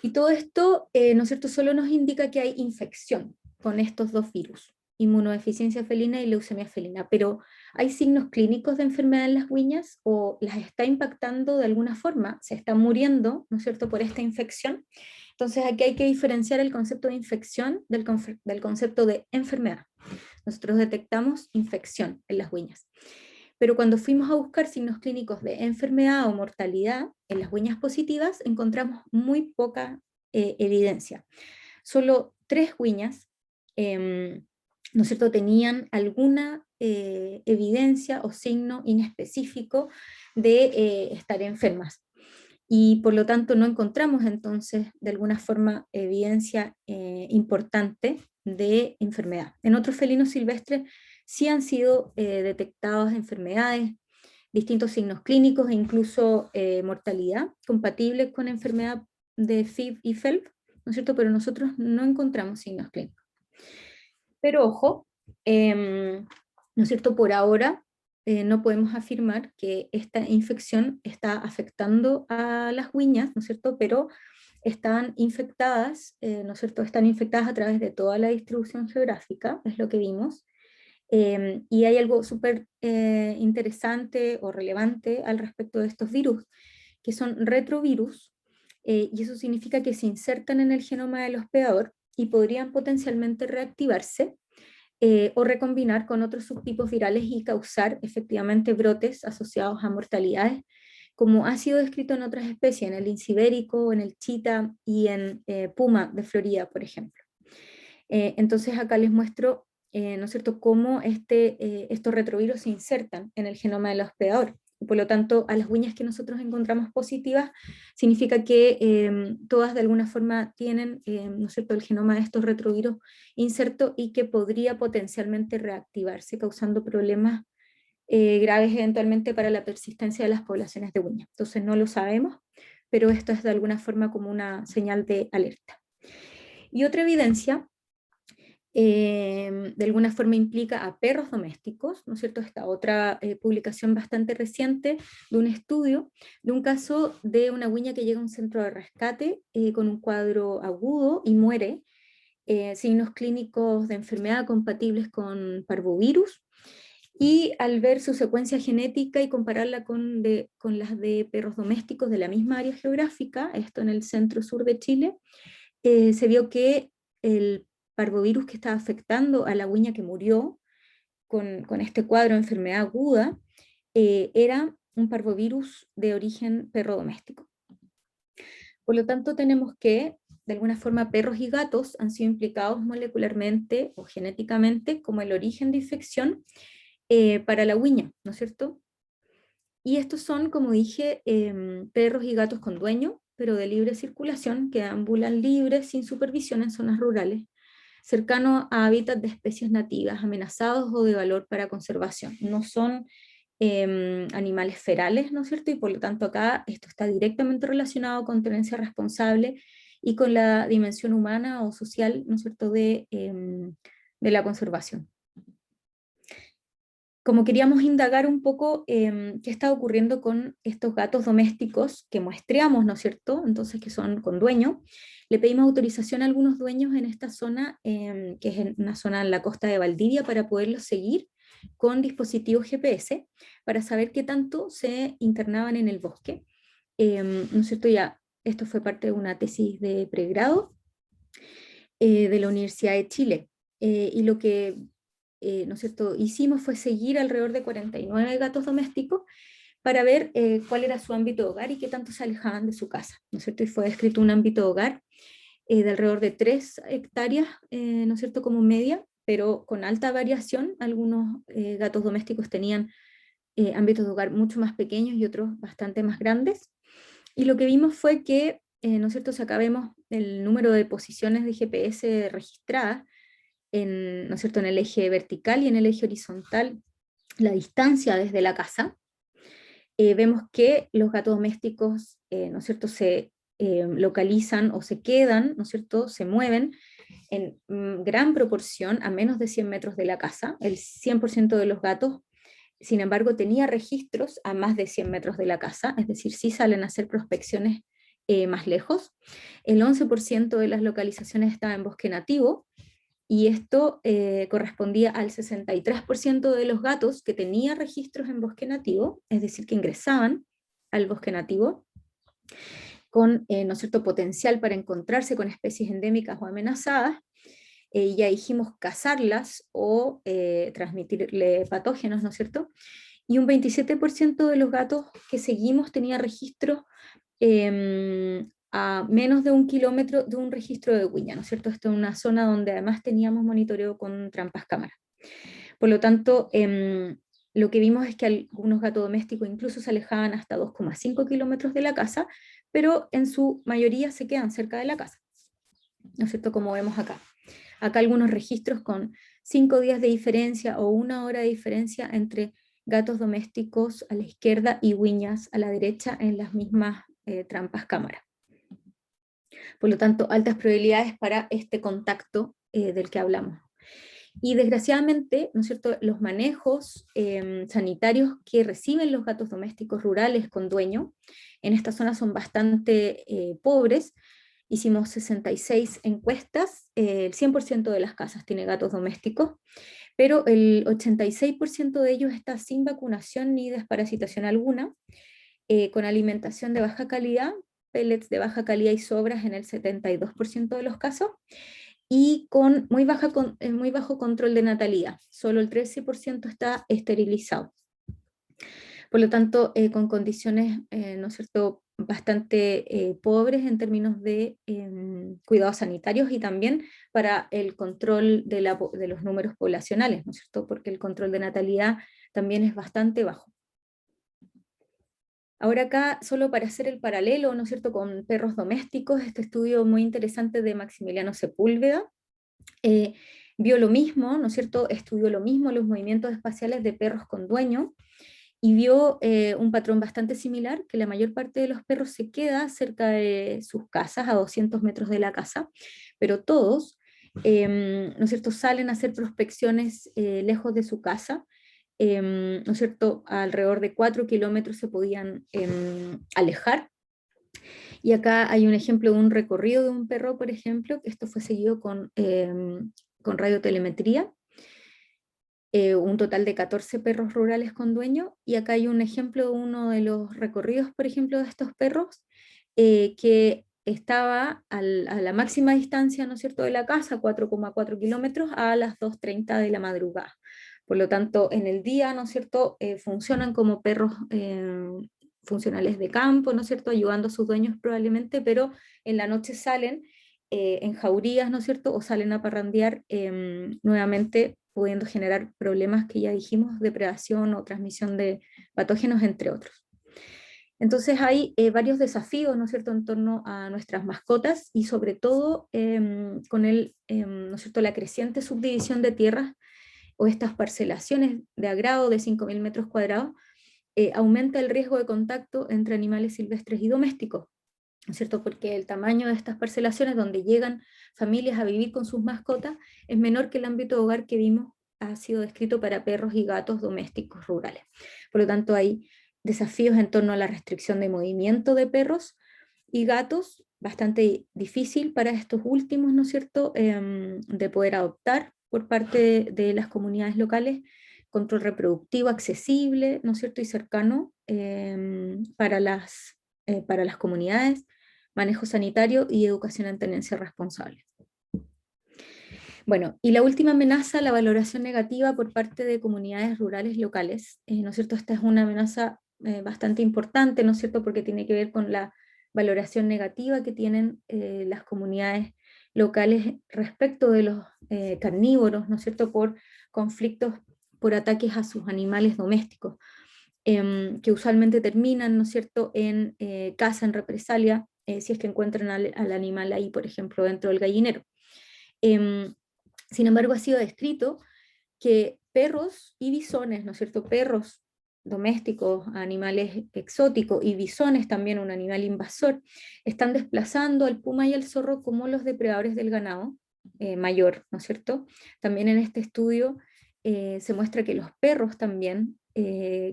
Y todo esto, ¿no es cierto?, solo nos indica que hay infección con estos dos virus, inmunodeficiencia felina y leucemia felina, pero ¿hay signos clínicos de enfermedad en las huñas o las está impactando de alguna forma? ¿Se están muriendo, ¿no es cierto?, por esta infección? Entonces aquí hay que diferenciar el concepto de infección del concepto de enfermedad. Nosotros detectamos infección en las huñas. Pero cuando fuimos a buscar signos clínicos de enfermedad o mortalidad en las huñas positivas, encontramos muy poca evidencia. Solo 3 huñas, ¿no es cierto?, tenían alguna evidencia o signo inespecífico de estar enfermas. Y por lo tanto no encontramos entonces de alguna forma evidencia importante de enfermedad. En otros felinos silvestres sí han sido detectadas enfermedades, distintos signos clínicos e incluso mortalidad compatibles con enfermedad de FIV y FELV, ¿no es cierto? Pero nosotros no encontramos signos clínicos. Pero ojo, ¿no es cierto? Por ahora no podemos afirmar que esta infección está afectando a las huñas, ¿no es cierto? Pero están infectadas, ¿no es cierto?, están infectadas a través de toda la distribución geográfica, es lo que vimos, y hay algo súper interesante o relevante al respecto de estos virus, que son retrovirus, y eso significa que se insertan en el genoma del hospedador y podrían potencialmente reactivarse o recombinar con otros subtipos virales y causar efectivamente brotes asociados a mortalidades, como ha sido descrito en otras especies, en el lince ibérico, en el chita y en puma de Florida, por ejemplo. Entonces acá les muestro, ¿no es cierto?, cómo estos retrovirus se insertan en el genoma del hospedador. Y por lo tanto, a las huñas que nosotros encontramos positivas, significa que todas de alguna forma tienen, ¿no es cierto?, el genoma de estos retrovirus inserto y que podría potencialmente reactivarse, causando problemas graves eventualmente para la persistencia de las poblaciones de uñas. Entonces no lo sabemos, pero esto es de alguna forma como una señal de alerta. Y otra evidencia de alguna forma implica a perros domésticos, ¿no es cierto? Esta otra publicación bastante reciente de un estudio, de un caso de una huña que llega a un centro de rescate con un cuadro agudo y muere, signos clínicos de enfermedad compatibles con parvovirus, y al ver su secuencia genética y compararla con las de perros domésticos de la misma área geográfica, esto en el centro-sur de Chile, se vio que el parvovirus que estaba afectando a la huña que murió con este cuadro de enfermedad aguda era un parvovirus de origen perro doméstico. Por lo tanto, tenemos que, de alguna forma, perros y gatos han sido implicados molecularmente o genéticamente como el origen de infección para la huña, ¿no es cierto? Y estos son, como dije, perros y gatos con dueño, pero de libre circulación, que ambulan libres sin supervisión en zonas rurales, cercanos a hábitats de especies nativas, amenazados o de valor para conservación. No son animales ferales, ¿no es cierto? Y por lo tanto acá esto está directamente relacionado con tenencia responsable y con la dimensión humana o social, ¿no es cierto?, de la conservación. Como queríamos indagar un poco qué está ocurriendo con estos gatos domésticos que muestreamos, ¿no es cierto?, entonces que son con dueño, le pedimos autorización a algunos dueños en esta zona, que es en una zona en la costa de Valdivia, para poderlos seguir con dispositivos GPS, para saber qué tanto se internaban en el bosque. ¿No es cierto? Ya, esto fue parte de una tesis de pregrado de la Universidad de Chile. Y lo que ¿no es cierto?, hicimos fue seguir alrededor de 49 gatos domésticos para ver cuál era su ámbito de hogar y qué tanto se alejaban de su casa, ¿no es cierto? Y fue descrito un ámbito de hogar de alrededor de 3 hectáreas, ¿no es cierto?, como media, pero con alta variación. Algunos gatos domésticos tenían ámbitos de hogar mucho más pequeños y otros bastante más grandes. Y lo que vimos fue que, ¿no es cierto?, si acá vemos el número de posiciones de GPS registradas, ¿no es cierto?, en el eje vertical y en el eje horizontal, la distancia desde la casa, vemos que los gatos domésticos, ¿no es cierto?, se localizan o se quedan, ¿no es cierto?, se mueven en gran proporción a menos de 100 metros de la casa. El 100% de los gatos, sin embargo, tenía registros a más de 100 metros de la casa, es decir, sí salen a hacer prospecciones más lejos. El 11% de las localizaciones estaba en bosque nativo, y esto correspondía al 63% de los gatos que tenía registros en bosque nativo, es decir, que ingresaban al bosque nativo con, ¿no es cierto?, potencial para encontrarse con especies endémicas o amenazadas. Ya dijimos cazarlas o transmitirle patógenos, ¿no es cierto? Y un 27% de los gatos que seguimos tenía registro a menos de 1 kilómetro de un registro de huilla, ¿no es cierto? Esto es una zona donde además teníamos monitoreo con trampas cámara. Por lo tanto, lo que vimos es que algunos gatos domésticos incluso se alejaban hasta 2,5 kilómetros de la casa, pero en su mayoría se quedan cerca de la casa, ¿no es cierto?, como vemos acá. Acá algunos registros con 5 días de diferencia o 1 hora de diferencia entre gatos domésticos a la izquierda y huiñas a la derecha en las mismas trampas cámara. Por lo tanto, altas probabilidades para este contacto del que hablamos. Y desgraciadamente, ¿no es cierto?, los manejos sanitarios que reciben los gatos domésticos rurales con dueño en esta zona son bastante pobres. Hicimos 66 encuestas, el 100% de las casas tiene gatos domésticos, pero el 86% de ellos está sin vacunación ni desparasitación alguna, con alimentación de baja calidad, pellets de baja calidad y sobras en el 72% de los casos, y con muy bajo control de natalidad. Solo el 13% está esterilizado. Por lo tanto, con condiciones, ¿no es cierto?, bastante pobres en términos de cuidados sanitarios y también para el control de los números poblacionales, ¿no es cierto?, porque el control de natalidad también es bastante bajo. Ahora acá, solo para hacer el paralelo, ¿no es cierto?, con perros domésticos, este estudio muy interesante de Maximiliano Sepúlveda vio lo mismo, ¿no es cierto?, estudió lo mismo, los movimientos espaciales de perros con dueño, y vio un patrón bastante similar, que la mayor parte de los perros se queda cerca de sus casas, a 200 metros de la casa, pero todos, ¿no es cierto?, salen a hacer prospecciones lejos de su casa, ¿no es cierto?, alrededor de 4 kilómetros se podían alejar. Y acá hay un ejemplo de un recorrido de un perro, por ejemplo, que esto fue seguido con radiotelemetría, un total de 14 perros rurales con dueño, y acá hay un ejemplo de uno de los recorridos, por ejemplo, de estos perros, que estaba a la máxima distancia, ¿no es cierto?, de la casa, 4,4 kilómetros, a las 2:30 de la madrugada. Por lo tanto, en el día, ¿no es cierto?, funcionan como perros funcionales de campo, ¿no es cierto?, ayudando a sus dueños probablemente, pero en la noche salen en jaurías, ¿no es cierto?, o salen a parrandear nuevamente, pudiendo generar problemas que ya dijimos, depredación o transmisión de patógenos, entre otros. Entonces hay varios desafíos, ¿no es cierto?, en torno a nuestras mascotas y sobre todo con ¿no es cierto?, la creciente subdivisión de tierras o estas parcelaciones de agrado de 5.000 metros cuadrados, aumenta el riesgo de contacto entre animales silvestres y domésticos, ¿no es cierto?, porque el tamaño de estas parcelaciones donde llegan familias a vivir con sus mascotas es menor que el ámbito de hogar que vimos ha sido descrito para perros y gatos domésticos rurales. Por lo tanto, hay desafíos en torno a la restricción de movimiento de perros y gatos, bastante difícil para estos últimos, ¿no es cierto?, de poder adoptar por parte de las comunidades locales, control reproductivo accesible, ¿no es cierto?, y cercano para las comunidades, manejo sanitario y educación en tenencia responsable. Bueno, y la última amenaza, la valoración negativa por parte de comunidades rurales locales, ¿no es cierto? Esta es una amenaza bastante importante, ¿no es cierto? Porque tiene que ver con la valoración negativa que tienen las comunidades locales respecto de los carnívoros, ¿no es cierto? Por conflictos, por ataques a sus animales domésticos, que usualmente terminan, ¿no es cierto?, en caza, en represalia, si es que encuentran al animal ahí, por ejemplo, dentro del gallinero. Em, Sin embargo, ha sido descrito que perros y bisones, ¿no es cierto? Perros domésticos, animales exóticos y bisones también, un animal invasor, están desplazando al puma y al zorro como los depredadores del ganado mayor, ¿no es cierto? También en este estudio se muestra que los perros también,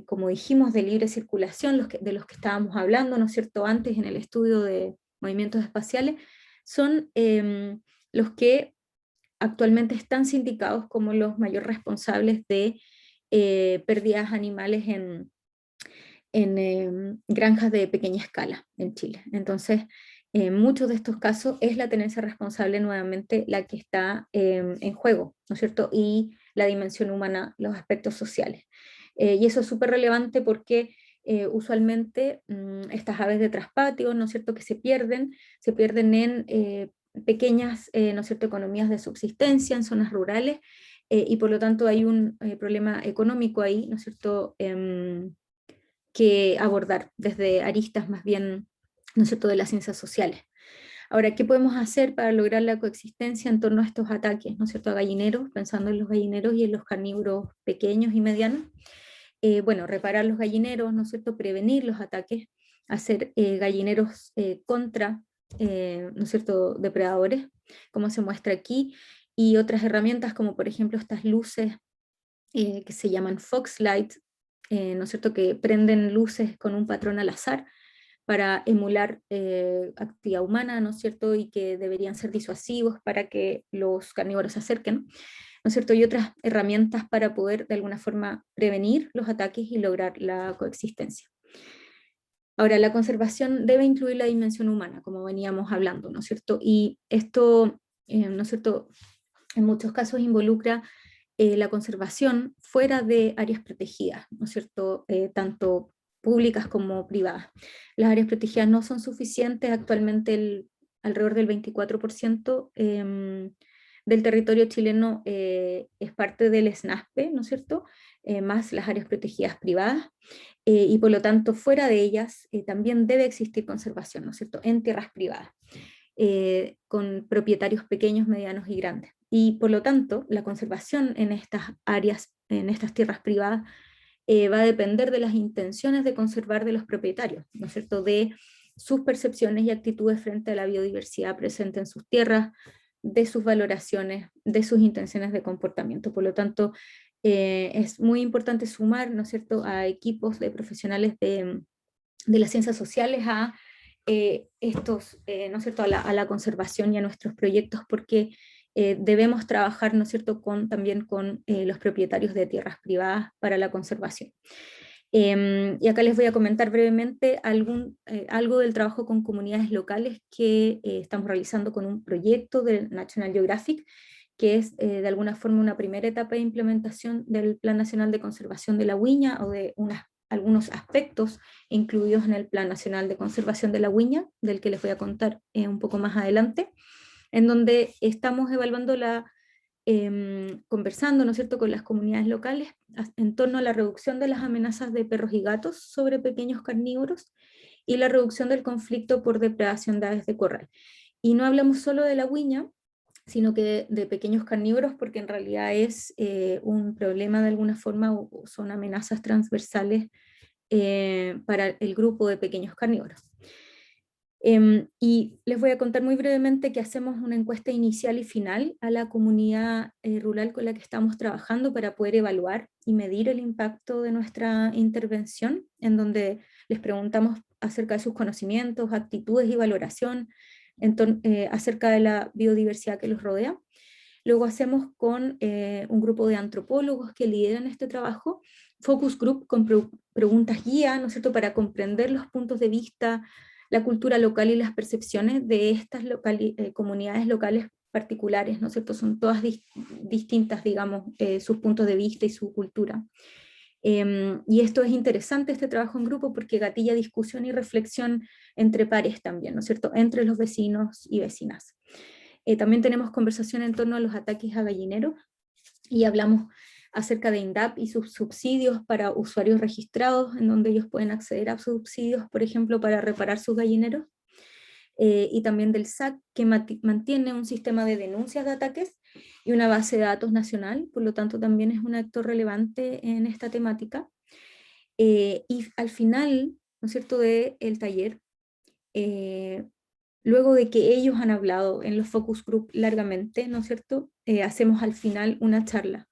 como dijimos, de libre circulación, de los que estábamos hablando, ¿no es cierto?, antes en el estudio de movimientos espaciales, son los que actualmente están sindicados como los mayores responsables de pérdidas animales en granjas de pequeña escala en Chile. Entonces, en muchos de estos casos es la tenencia responsable nuevamente la que está en juego, ¿no es cierto? Y la dimensión humana, los aspectos sociales. Y eso es súper relevante porque usualmente estas aves de traspatio, ¿no es cierto?, que se pierden en pequeñas, ¿no es cierto?, economías de subsistencia en zonas rurales, y por lo tanto hay un problema económico ahí, ¿no es cierto?, que abordar desde aristas más bien, ¿no es cierto?, de las ciencias sociales. Ahora, ¿qué podemos hacer para lograr la coexistencia en torno a estos ataques, ¿no es cierto?, a gallineros, pensando en los gallineros y en los carnívoros pequeños y medianos? Bueno, reparar los gallineros, ¿no es cierto?, prevenir los ataques, hacer gallineros contra, ¿no es cierto?, depredadores, como se muestra aquí, y otras herramientas como por ejemplo estas luces que se llaman Foxlight, ¿no es cierto?, que prenden luces con un patrón al azar para emular actividad humana, ¿no es cierto?, y que deberían ser disuasivos para que los carnívoros se acerquen, ¿no es cierto?, y otras herramientas para poder de alguna forma prevenir los ataques y lograr la coexistencia. Ahora, la conservación debe incluir la dimensión humana, como veníamos hablando, ¿no es cierto? Y esto, ¿no es cierto?, en muchos casos involucra la conservación fuera de áreas protegidas, ¿no es cierto?, tanto públicas como privadas. Las áreas protegidas no son suficientes, actualmente alrededor del 24% del territorio chileno es parte del SNASPE, ¿no es cierto?, más las áreas protegidas privadas, y por lo tanto fuera de ellas también debe existir conservación, ¿no es cierto?, en tierras privadas, con propietarios pequeños, medianos y grandes. Y por lo tanto, la conservación en estas áreas, en estas tierras privadas, va a depender de las intenciones de conservar de los propietarios, ¿no es cierto?, de sus percepciones y actitudes frente a la biodiversidad presente en sus tierras, de sus valoraciones, de sus intenciones de comportamiento. Por lo tanto, es muy importante sumar, ¿no es cierto?, a equipos de profesionales de las ciencias sociales a ¿no es cierto?, a la conservación y a nuestros proyectos, porque debemos trabajar, ¿no es cierto?, también con los propietarios de tierras privadas para la conservación. Y acá les voy a comentar brevemente algo del trabajo con comunidades locales que estamos realizando con un proyecto de National Geographic, que es de alguna forma una primera etapa de implementación del Plan Nacional de Conservación de la Huiña, o de algunos aspectos incluidos en el Plan Nacional de Conservación de la Huiña, del que les voy a contar un poco más adelante, en donde estamos evaluando conversando, ¿no es cierto?, con las comunidades locales en torno a la reducción de las amenazas de perros y gatos sobre pequeños carnívoros y la reducción del conflicto por depredación de aves de corral. Y no hablamos solo de la huiña, sino que de pequeños carnívoros, porque en realidad es un problema de alguna forma, o son amenazas transversales para el grupo de pequeños carnívoros. Y les voy a contar muy brevemente que hacemos una encuesta inicial y final a la comunidad rural con la que estamos trabajando para poder evaluar y medir el impacto de nuestra intervención, en donde les preguntamos acerca de sus conocimientos, actitudes y valoración acerca de la biodiversidad que los rodea. Luego hacemos con un grupo de antropólogos que lideran este trabajo, focus group con preguntas guía, ¿no es cierto?, para comprender los puntos de vista, la cultura local y las percepciones de estas comunidades locales particulares, ¿no es cierto? Son todas distintas, digamos, sus puntos de vista y su cultura. Y esto es interesante, este trabajo en grupo, porque gatilla discusión y reflexión entre pares también, ¿no es cierto?, entre los vecinos y vecinas. También tenemos conversación en torno a los ataques a gallineros, y hablamos acerca de INDAP y sus subsidios para usuarios registrados, en donde ellos pueden acceder a subsidios, por ejemplo, para reparar sus gallineros, y también del SAC, que mantiene un sistema de denuncias de ataques y una base de datos nacional, por lo tanto también es un actor relevante en esta temática. Y al final, ¿no es cierto?, del taller, luego de que ellos han hablado en los focus group largamente, ¿no es cierto?, hacemos al final una charla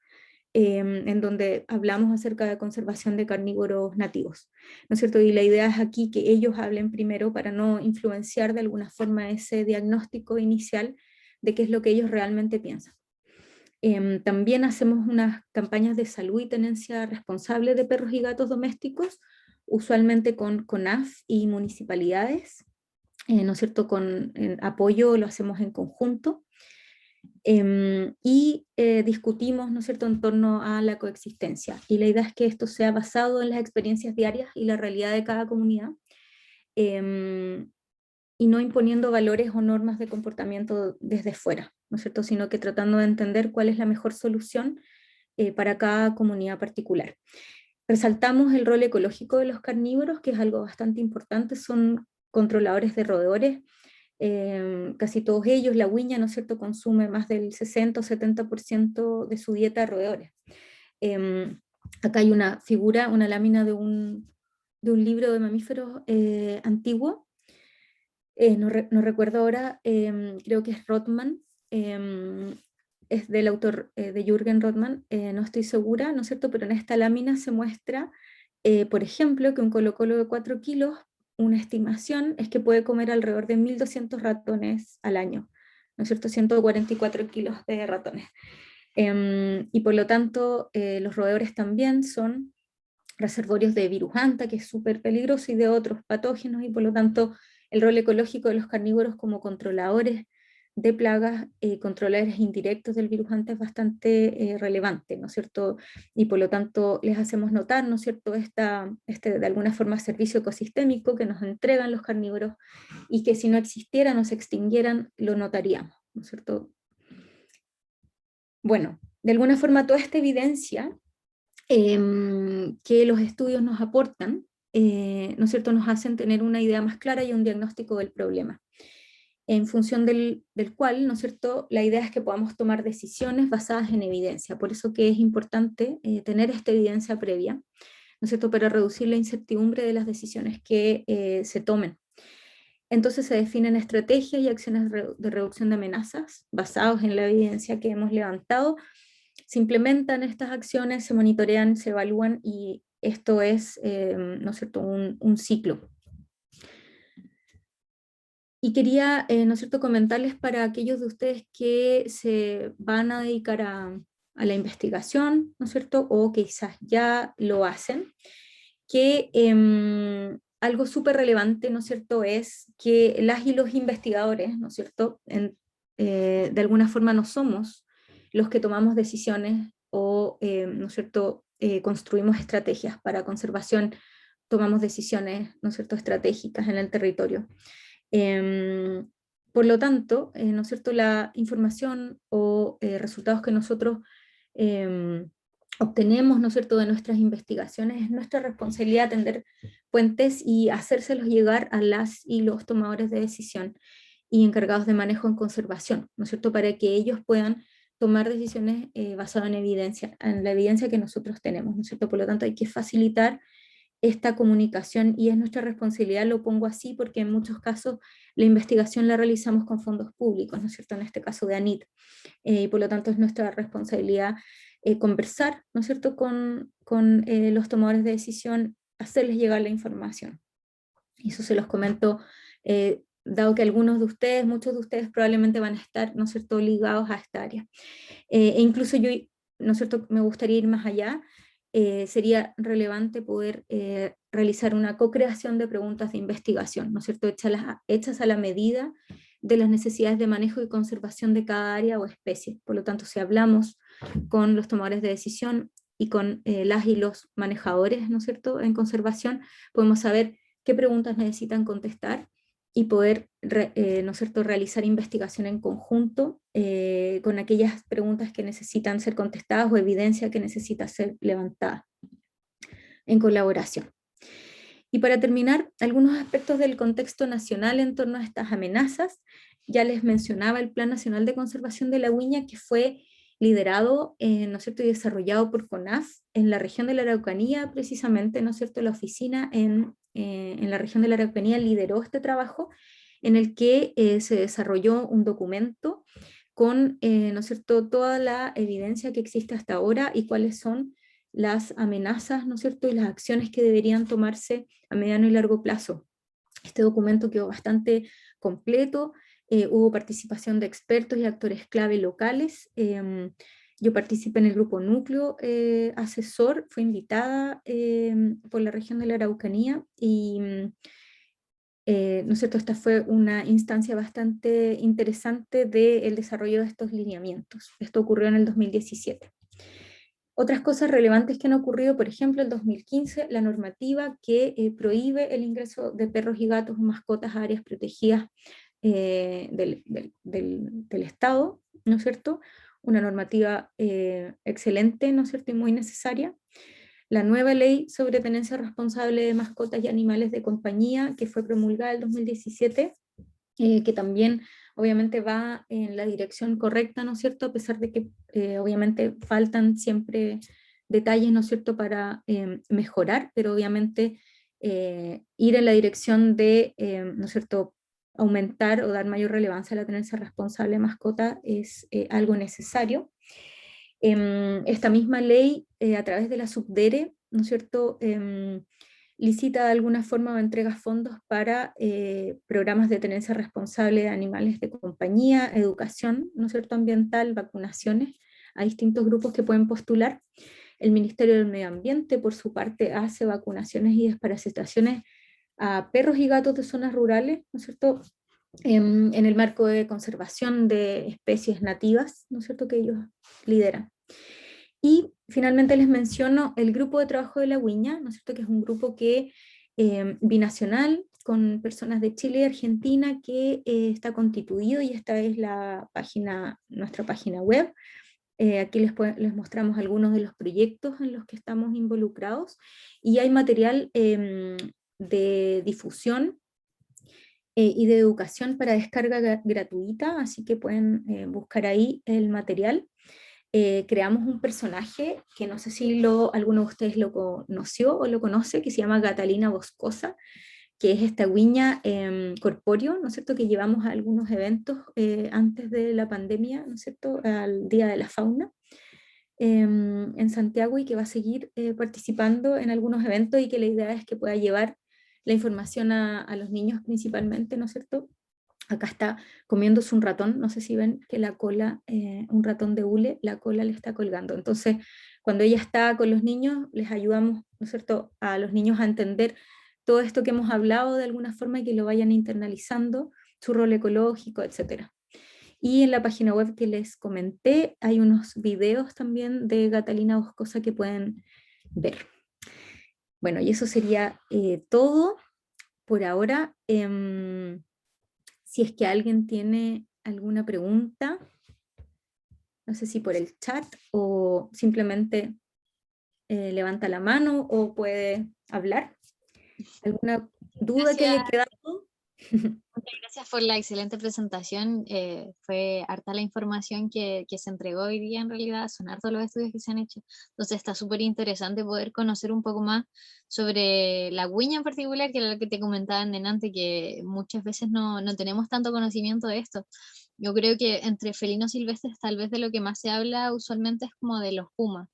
en donde hablamos acerca de conservación de carnívoros nativos, ¿no es cierto? Y la idea es aquí que ellos hablen primero para no influenciar de alguna forma ese diagnóstico inicial de qué es lo que ellos realmente piensan. También hacemos unas campañas de salud y tenencia responsable de perros y gatos domésticos, usualmente con CONAF y municipalidades, ¿no es cierto? Con apoyo lo hacemos en conjunto. Y discutimos, ¿no es cierto?, en torno a la coexistencia. Y la idea es que esto sea basado en las experiencias diarias y la realidad de cada comunidad, y no imponiendo valores o normas de comportamiento desde fuera, ¿no es cierto?, sino que tratando de entender cuál es la mejor solución para cada comunidad particular. Resaltamos el rol ecológico de los carnívoros, que es algo bastante importante, son controladores de roedores. Casi todos ellos, la huiña, ¿no es cierto?, consume más del 60 o 70% de su dieta de roedores. Acá hay una figura, una lámina de un libro de mamíferos antiguo, no recuerdo ahora, creo que es Rothman, es del autor de Jürgen Rothman, no estoy segura, ¿no es cierto?, pero en esta lámina se muestra, por ejemplo, que un colocolo de 4 kilos, una estimación es que puede comer alrededor de 1.200 ratones al año, ¿no es cierto?, 144 kilos de ratones. Y por lo tanto, los roedores también son reservorios de virus anta, que es súper peligroso, y de otros patógenos, y por lo tanto el rol ecológico de los carnívoros como controladores de plagas, controladores indirectos del virus anta es bastante relevante, ¿no es cierto? Y por lo tanto les hacemos notar, ¿no es cierto?, de alguna forma servicio ecosistémico que nos entregan los carnívoros, y que si no existieran o se extinguieran, lo notaríamos, ¿no es cierto? Bueno, de alguna forma toda esta evidencia que los estudios nos aportan, ¿no es cierto?, nos hacen tener una idea más clara y un diagnóstico del problema, en función del cual, ¿no es cierto?, la idea es que podamos tomar decisiones basadas en evidencia. Por eso que es importante tener esta evidencia previa, ¿no es cierto?, para reducir la incertidumbre de las decisiones que se tomen. Entonces se definen estrategias y acciones de reducción de amenazas basados en la evidencia que hemos levantado. Se implementan estas acciones, se monitorean, se evalúan, y esto es, ¿no es cierto?, un ciclo. Y quería, ¿no es cierto?, comentarles para aquellos de ustedes que se van a dedicar a la investigación, ¿no es cierto?, o quizás ya lo hacen, que algo súper relevante, ¿no es cierto?, es que las y los investigadores, ¿no es cierto?, de alguna forma no somos los que tomamos decisiones o, ¿no es cierto?, construimos estrategias para conservación, tomamos decisiones, ¿no es cierto?, estratégicas en el territorio. Por lo tanto, ¿no es cierto?, la información o resultados que nosotros obtenemos, ¿no es cierto?, de nuestras investigaciones, es nuestra responsabilidad tender puentes y hacérselos llegar a las y los tomadores de decisión y encargados de manejo en conservación, ¿no es cierto?, para que ellos puedan tomar decisiones basadas en la evidencia que nosotros tenemos, ¿no es cierto? Por lo tanto, hay que facilitar esta comunicación, y es nuestra responsabilidad, lo pongo así porque en muchos casos la investigación la realizamos con fondos públicos, ¿no es cierto?, en este caso de ANIT, y por lo tanto es nuestra responsabilidad conversar, ¿no es cierto?, con los tomadores de decisión, hacerles llegar la información. Y eso se los comento, dado que algunos de ustedes, muchos de ustedes probablemente van a estar, ¿no es cierto?, ligados a esta área. E incluso yo, ¿no es cierto?, me gustaría ir más allá. Sería relevante poder realizar una co-creación de preguntas de investigación, ¿no es cierto?, hechas a la medida de las necesidades de manejo y conservación de cada área o especie. Por lo tanto, si hablamos con los tomadores de decisión y con las y los manejadores, ¿no es cierto?, en conservación, podemos saber qué preguntas necesitan contestar y poder, ¿no es cierto?, realizar investigación en conjunto con aquellas preguntas que necesitan ser contestadas o evidencia que necesita ser levantada en colaboración. Y para terminar, algunos aspectos del contexto nacional en torno a estas amenazas. Ya les mencionaba el Plan Nacional de Conservación de la Viña, que fue liderado, ¿no es cierto?, y desarrollado por CONAF en la región de la Araucanía, precisamente, ¿no es cierto?, la oficina en la región de la Araucanía lideró este trabajo, en el que se desarrolló un documento con, ¿no es cierto?, toda la evidencia que existe hasta ahora y cuáles son las amenazas, ¿no es cierto?, y las acciones que deberían tomarse a mediano y largo plazo. Este documento quedó bastante completo, hubo participación de expertos y actores clave locales. Yo participé en el grupo núcleo asesor, fui invitada por la región de la Araucanía y ¿no es cierto? Esta fue una instancia bastante interesante del desarrollo de estos lineamientos. Esto ocurrió en el 2017. Otras cosas relevantes que han ocurrido, por ejemplo, en 2015, la normativa que prohíbe el ingreso de perros y gatos o mascotas a áreas protegidas del Estado, ¿no es cierto? Una normativa excelente, ¿no es cierto? Y muy necesaria. La nueva ley sobre tenencia responsable de mascotas y animales de compañía, que fue promulgada en 2017, que también obviamente va en la dirección correcta, ¿no es cierto? A pesar de que obviamente faltan siempre detalles, ¿no es cierto?, para mejorar, pero obviamente ir en la dirección de, ¿no es cierto?, aumentar o dar mayor relevancia a la tenencia responsable de mascota es algo necesario. Esta misma ley, a través de la Subdere, ¿no es cierto?, licita de alguna forma o entrega fondos para programas de tenencia responsable de animales de compañía, educación, ¿no es cierto?, ambiental, vacunaciones a distintos grupos que pueden postular. El Ministerio del Medio Ambiente, por su parte, hace vacunaciones y desparasitaciones a perros y gatos de zonas rurales, ¿no es cierto?, en el marco de conservación de especies nativas, ¿no es cierto?, que ellos lideran. Y finalmente les menciono el grupo de trabajo de la Viña, ¿no es cierto?, que es un grupo que, binacional, con personas de Chile y Argentina, que está constituido, y esta es la página, nuestra página web. Aquí les mostramos algunos de los proyectos en los que estamos involucrados, y hay material de difusión y de educación para descarga gratuita, así que pueden buscar ahí el material. Creamos un personaje que no sé si alguno de ustedes lo conoció o lo conoce, que se llama Catalina Boscosa, que es esta viña corpóreo, ¿no es cierto?, que llevamos a algunos eventos antes de la pandemia, ¿no es cierto?, al Día de la Fauna en Santiago, y que va a seguir participando en algunos eventos, y que la idea es que pueda llevar la información a los niños principalmente, ¿no es cierto? Acá está comiéndose un ratón, no sé si ven que la cola, un ratón de hule, la cola le está colgando. Entonces, cuando ella está con los niños, les ayudamos, ¿no es cierto?, a los niños a entender todo esto que hemos hablado de alguna forma, y que lo vayan internalizando, su rol ecológico, etc. Y en la página web que les comenté hay unos videos también de Catalina Boscosa que pueden ver. Bueno, y eso sería todo por ahora. Si es que alguien tiene alguna pregunta, no sé si por el chat o simplemente levanta la mano o puede hablar. ¿Alguna duda que haya Gracias, quedado? muchas gracias por la excelente presentación. Fue harta la información que se entregó hoy día, en realidad, son hartos los estudios que se han hecho. Entonces está súper interesante poder conocer un poco más sobre la huiña en particular, que era lo que te comentaban delante, que muchas veces no tenemos tanto conocimiento de esto. Yo creo que entre felinos silvestres tal vez de lo que más se habla usualmente es como de los pumas,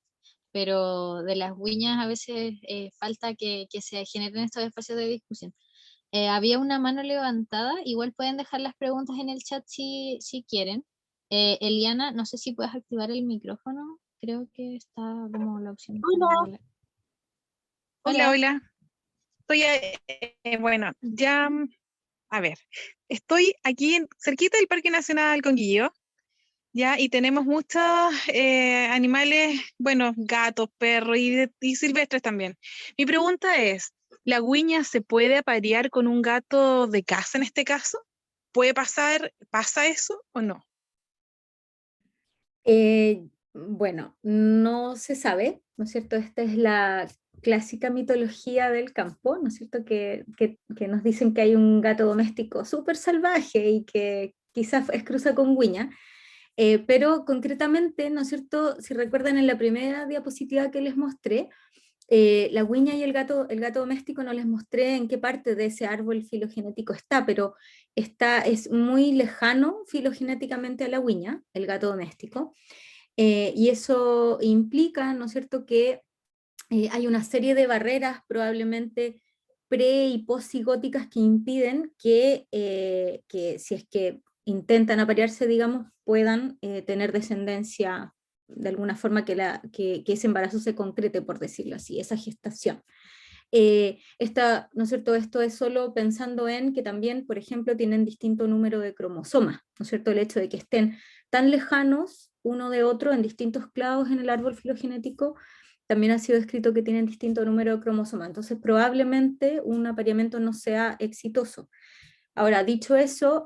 pero de las huiñas a veces falta que se generen estos espacios de discusión. Había una mano levantada, igual pueden dejar las preguntas en el chat si quieren. Eliana, no sé si puedes activar el micrófono, creo que está como la opción como de Hola, hablar. hola, Hola. hola. Estoy, bueno, ya a ver, estoy aquí cerquita del Parque Nacional Conguilleo, ¿ya? Y tenemos muchos animales, bueno, gatos, perros y silvestres también. Mi pregunta es, ¿la güiña se puede aparear con un gato de casa en este caso? ¿Pasa eso o no? Bueno, no se sabe, ¿no es cierto? Esta es la clásica mitología del campo, ¿no es cierto? Que nos dicen que hay un gato doméstico súper salvaje y que quizás es cruza con Guiña, pero concretamente, ¿no es cierto? Si recuerdan en la primera diapositiva que les mostré, la guiña y el gato doméstico no les mostré en qué parte de ese árbol filogenético está, pero es muy lejano filogenéticamente a la guiña, el gato doméstico, y eso implica, ¿no es cierto?, que hay una serie de barreras probablemente pre- y posigóticas que impiden que si es que intentan aparearse, digamos, puedan tener descendencia de alguna forma que ese embarazo se concrete, por decirlo así, esa gestación. ¿No es cierto? Esto es solo pensando en que también, por ejemplo, tienen distinto número de cromosomas, ¿no es cierto? El hecho de que estén tan lejanos uno de otro en distintos clados en el árbol filogenético también ha sido descrito que tienen distinto número de cromosomas, entonces probablemente un apareamiento no sea exitoso. Ahora, dicho eso,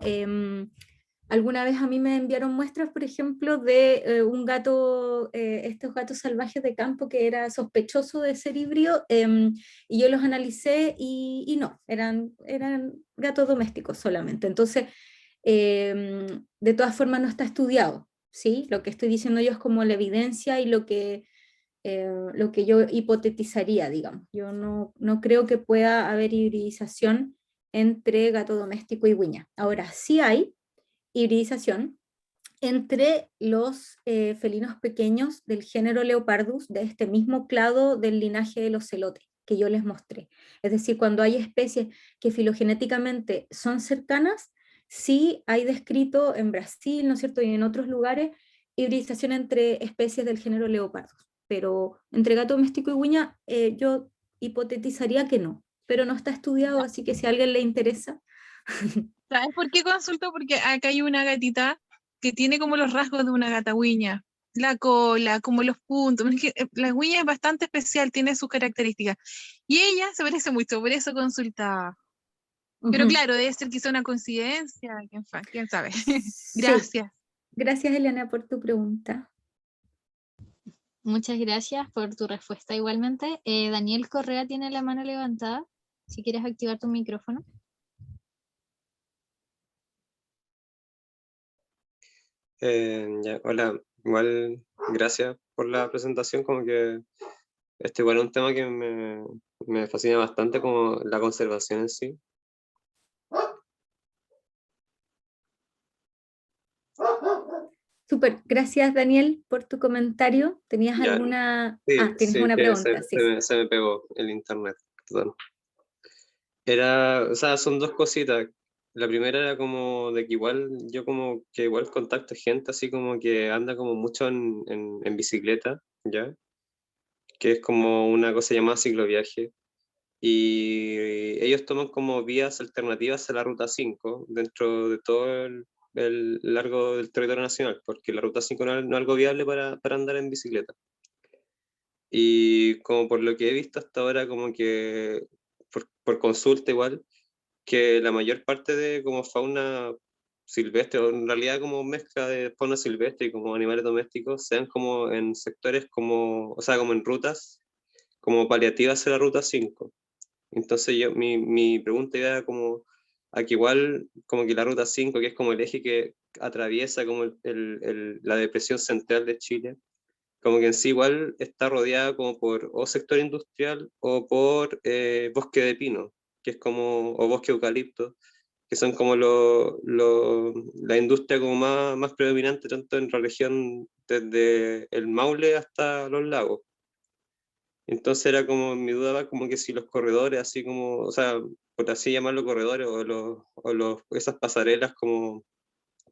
alguna vez a mí me enviaron muestras, por ejemplo, de un gato, estos gatos salvajes de campo que era sospechoso de ser híbrido, y yo los analicé y no, eran gatos domésticos solamente. Entonces, de todas formas no está estudiado, ¿sí? Lo que estoy diciendo yo es como la evidencia y lo que yo hipotetizaría, digamos. Yo no creo que pueda haber hibridización entre gato doméstico y guiña. Ahora, sí hay hibridización entre los felinos pequeños del género Leopardus, de este mismo clado del linaje de los celotes que yo les mostré. Es decir, cuando hay especies que filogenéticamente son cercanas, sí hay descrito en Brasil, ¿no es cierto?, y en otros lugares, hibridización entre especies del género Leopardus. Pero entre gato doméstico y guiña, yo hipotetizaría que no, pero no está estudiado, así que si a alguien le interesa. ¿Sabes por qué consulto? Porque acá hay una gatita que tiene como los rasgos de una gata güiña. La cola, como los puntos. Es que, la güiña es bastante especial, tiene sus características. Y ella se parece mucho, por eso consultaba. Pero Ujú. claro, debe ser quizá una coincidencia, quién sabe. Sí, Gracias. gracias Elena por tu pregunta. Muchas gracias por tu respuesta igualmente. Daniel Correa tiene la mano levantada. Si quieres activar tu micrófono. Ya, hola, igual gracias por la presentación, como que igual es un tema que me fascina bastante, como la conservación en sí. Súper, gracias Daniel por tu comentario. ¿Tenías Ya, alguna... sí, Ah, tienes sí, una que pregunta, sí, sí. se me pegó el internet, perdón. O sea, son dos cositas. La primera era como de que igual, yo como que igual contacto gente así como que anda como mucho en bicicleta, ¿ya? Que es como una cosa llamada cicloviaje. Y ellos toman como vías alternativas a la Ruta 5 dentro de todo el largo del territorio nacional, porque la Ruta 5 no es algo viable para andar en bicicleta. Y como por lo que he visto hasta ahora, como que por consulta igual, que la mayor parte de como fauna silvestre, o en realidad como mezcla de fauna silvestre y como animales domésticos, sean como en sectores como, o sea, como en rutas, como paliativas a la Ruta 5. Entonces mi pregunta era como, a que igual como que la Ruta 5, que es como el eje que atraviesa como la depresión central de Chile, como que en sí igual está rodeada como por o sector industrial o por bosque de pino, que es como, o bosque eucalipto, que son como la industria como más predominante tanto en la región desde el Maule hasta los lagos. Entonces era como mi duda va como que si los corredores, así como, o sea, por así llamarlo corredores, esas pasarelas como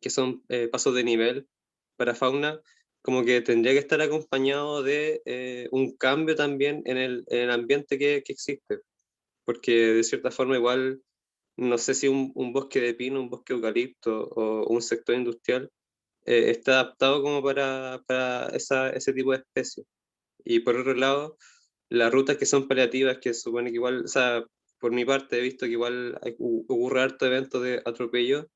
que son pasos de nivel para fauna, como que tendría que estar acompañado de un cambio también en el ambiente que existe, porque de cierta forma igual no sé si un bosque de pino, un bosque de eucalipto o un sector industrial está adaptado como para ese tipo de especies. Y por otro lado, las rutas que son paliativas, que supone que igual, o sea, por mi parte he visto que igual ocurre harto evento de atropello,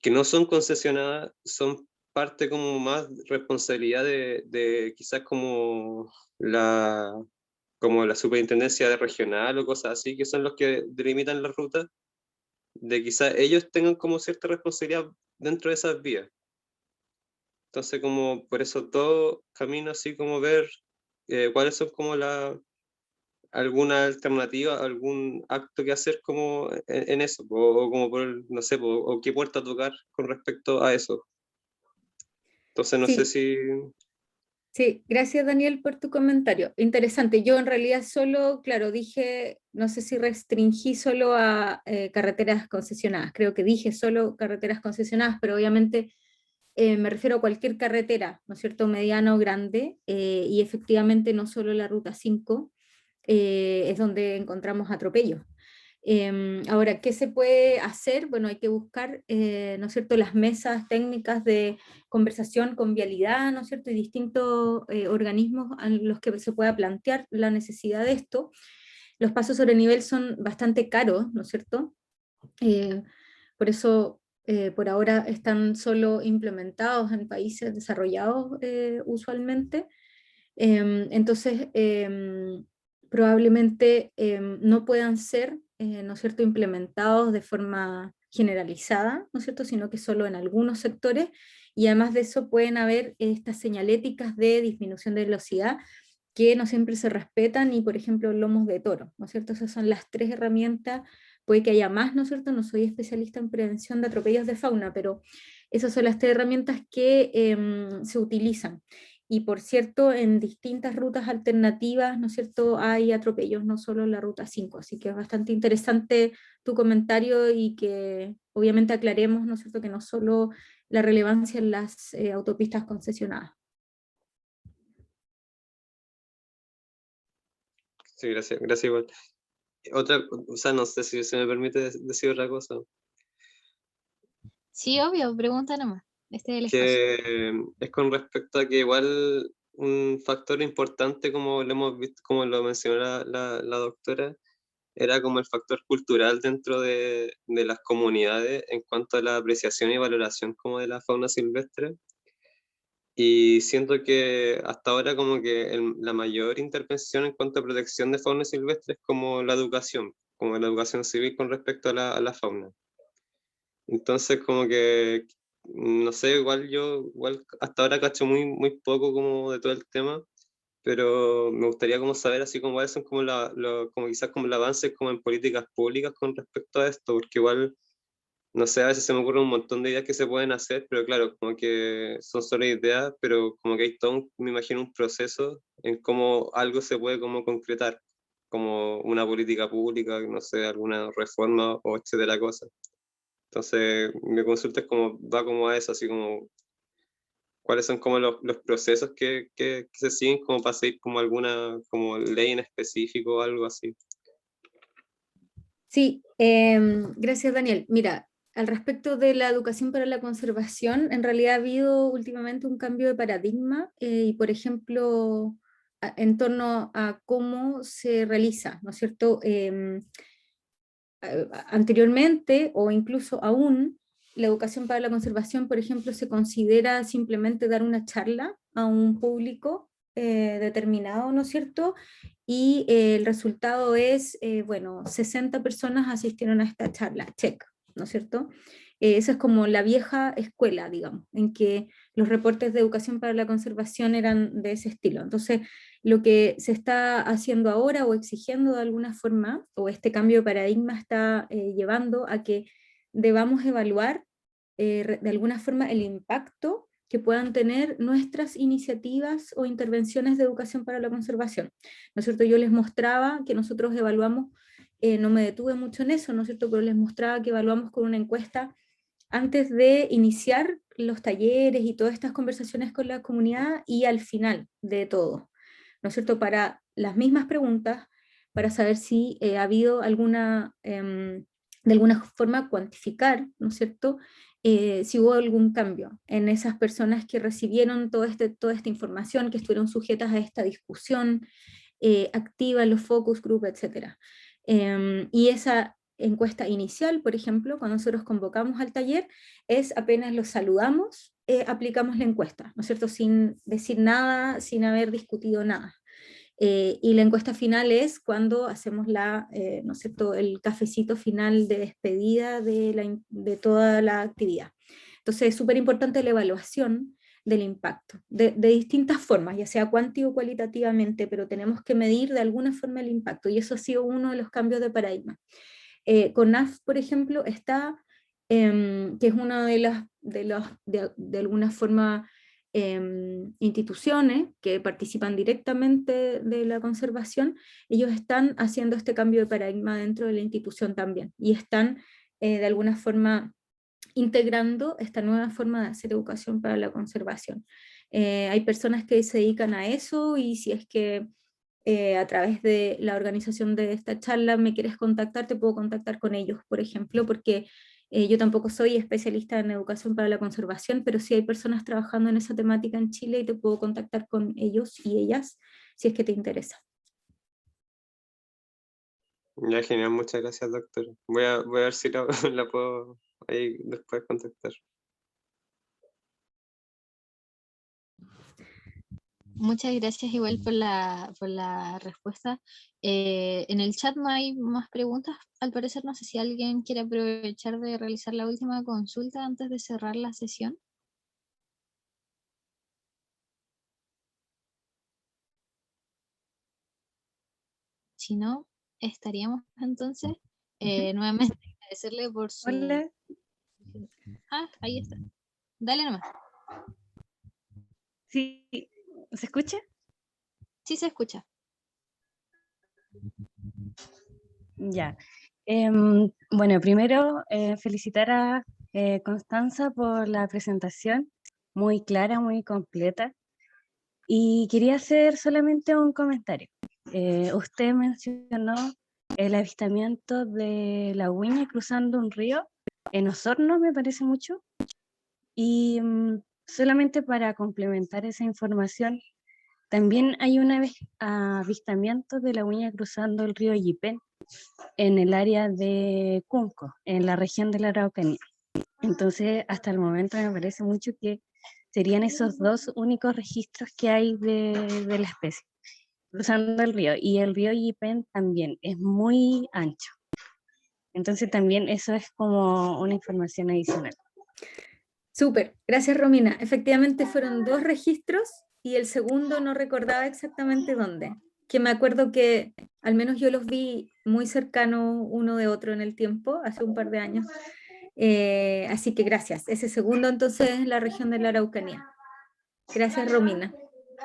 que no son concesionadas, son parte como más responsabilidad de quizás como la superintendencia regional o cosas así, que son los que delimitan la ruta, de quizás ellos tengan como cierta responsabilidad dentro de esas vías. Entonces, como por eso todo camino así como ver cuáles son como alguna alternativa, algún acto que hacer como en eso, o como por, no sé, o qué puerta tocar con respecto a eso. Entonces, no sé Sí, si... sí, gracias Daniel por tu comentario. Interesante, yo en realidad solo, claro, dije, no sé si restringí solo a carreteras concesionadas, creo que dije solo carreteras concesionadas, pero obviamente me refiero a cualquier carretera, ¿no es cierto?, mediana o grande, y efectivamente no solo la Ruta 5 es donde encontramos atropellos. Ahora, ¿qué se puede hacer? Bueno, hay que buscar, ¿no es cierto?, las mesas técnicas de conversación con Vialidad, ¿no es cierto?, y distintos organismos a los que se pueda plantear la necesidad de esto. Los pasos sobre nivel son bastante caros, ¿no es cierto? Por eso, por ahora están solo implementados en países desarrollados usualmente. Entonces, probablemente no puedan ser, ¿no es cierto?, implementados de forma generalizada, ¿no es cierto?, sino que solo en algunos sectores, y además de eso pueden haber estas señaléticas de disminución de velocidad que no siempre se respetan, y por ejemplo lomos de toro, ¿no es cierto? Esas son las tres herramientas, puede que haya más, ¿no es cierto? No soy especialista en prevención de atropellos de fauna, pero esas son las tres herramientas que se utilizan. Y por cierto, en distintas rutas alternativas, ¿no es cierto?, hay atropellos, no solo en la ruta 5, así que es bastante interesante tu comentario y que obviamente aclaremos, ¿no es cierto?, que no solo la relevancia en las autopistas concesionadas. Sí, gracias, gracias igual. Otra, o sea, no sé si se me permite decir otra cosa. Sí, obvio, pregunta nomás. Este es el espacio. Que es con respecto a que igual un factor importante, como lo hemos visto, como lo mencionó la doctora, era como el factor cultural dentro de las comunidades en cuanto a la apreciación y valoración como de la fauna silvestre. Y siento que hasta ahora como que la mayor intervención en cuanto a protección de fauna silvestre es como la educación civil con respecto a la fauna. Entonces, como que, no sé, igual hasta ahora cacho muy poco como de todo el tema, pero me gustaría como saber así como cuáles son como como quizás como el avance como en políticas públicas con respecto a esto, porque igual, no sé, a veces se me ocurren un montón de ideas que se pueden hacer, pero claro, como que son solo ideas, pero como que hay todo, me imagino, un proceso en cómo algo se puede como concretar, como una política pública, no sé, alguna reforma o etcétera cosa. Entonces, mi consulta es como, va como a eso, así como, ¿cuáles son como los procesos que se siguen como para seguir como alguna como ley en específico o algo así? Sí, gracias Daniel. Mira, al respecto de la educación para la conservación, en realidad ha habido últimamente un cambio de paradigma y, por ejemplo, en torno a cómo se realiza, ¿no es cierto? Anteriormente o incluso aún, la educación para la conservación, por ejemplo, se considera simplemente dar una charla a un público determinado, ¿no es cierto? Y el resultado es, bueno, 60 personas asistieron a esta charla, check, ¿no es cierto? Esa es como la vieja escuela, digamos, en que los reportes de educación para la conservación eran de ese estilo. Entonces, lo que se está haciendo ahora o exigiendo de alguna forma, o este cambio de paradigma está llevando a que debamos evaluar de alguna forma el impacto que puedan tener nuestras iniciativas o intervenciones de educación para la conservación. ¿No es cierto? Yo les mostraba que nosotros evaluamos, no me detuve mucho en eso, ¿no es cierto? Pero les mostraba que evaluamos con una encuesta antes de iniciar los talleres y todas estas conversaciones con la comunidad y al final de todo, ¿no es cierto?, para las mismas preguntas, para saber si ha habido alguna de alguna forma cuantificar, ¿no es cierto?, si hubo algún cambio en esas personas que recibieron toda esta información, que estuvieron sujetas a esta discusión activa en los focus group, etc. Y esa encuesta inicial, por ejemplo, cuando nosotros convocamos al taller, es apenas los saludamos, aplicamos la encuesta, ¿no es cierto?, sin decir nada, sin haber discutido nada. Y la encuesta final es cuando hacemos ¿no es cierto?, el cafecito final de despedida de toda la actividad. Entonces es súper importante la evaluación del impacto, de distintas formas, ya sea cuántico o cualitativamente, pero tenemos que medir de alguna forma el impacto, y eso ha sido uno de los cambios de paradigma. CONAF, por ejemplo, está, que es una de alguna forma, instituciones que participan directamente de la conservación, ellos están haciendo este cambio de paradigma dentro de la institución también, y están de alguna forma integrando esta nueva forma de hacer educación para la conservación. Hay personas que se dedican a eso, y si es que a través de la organización de esta charla me quieres contactar, te puedo contactar con ellos, por ejemplo, porque yo tampoco soy especialista en educación para la conservación, pero sí hay personas trabajando en esa temática en Chile, y te puedo contactar con ellos y ellas si es que te interesa. Ya, genial, muchas gracias, doctora. Voy a ver si la puedo ahí después contactar. Muchas gracias igual por la respuesta. En el chat no hay más preguntas, al parecer. No sé si alguien quiere aprovechar de realizar la última consulta antes de cerrar la sesión. Si no, estaríamos entonces nuevamente agradecerle por su... Hola. Ah, ahí está. Dale nomás. Sí, ¿se escucha? Sí, se escucha. Ya. Bueno, primero felicitar a Constanza por la presentación, muy clara, muy completa. Y quería hacer solamente un comentario. Usted mencionó el avistamiento de la huiña cruzando un río en Osorno, me parece mucho. Y solamente para complementar esa información, también hay un avistamiento de la huiña cruzando el río Yipén en el área de Cunco, en la región de la Araucanía. Entonces, hasta el momento me parece mucho que serían esos dos únicos registros que hay de la especie cruzando el río. Y el río Yipén también es muy ancho. Entonces también eso es como una información adicional. Súper, gracias Romina. Efectivamente fueron 2 registros, y el segundo no recordaba exactamente dónde. Que me acuerdo que al menos yo los vi muy cercanos uno de otro en el tiempo, hace un par de años. Así que gracias. Ese segundo entonces es la región de la Araucanía. Gracias Romina.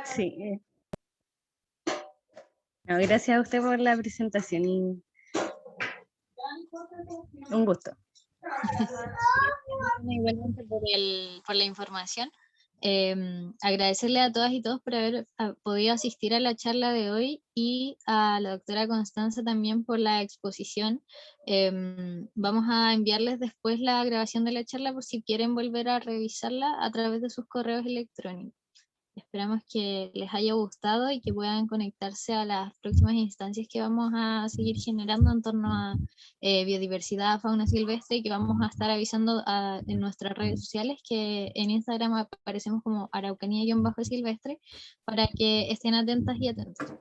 Sí. No, gracias a usted por la presentación y un gusto. Igualmente por la información. Agradecerle a todas y todos por haber podido asistir a la charla de hoy, y a la doctora Constanza también por la exposición. Vamos a enviarles después la grabación de la charla por si quieren volver a revisarla a través de sus correos electrónicos. Esperamos que les haya gustado y que puedan conectarse a las próximas instancias que vamos a seguir generando en torno a biodiversidad, fauna silvestre, y que vamos a estar avisando en nuestras redes sociales, que en Instagram aparecemos como Araucanía-silvestre, para que estén atentas y atentos.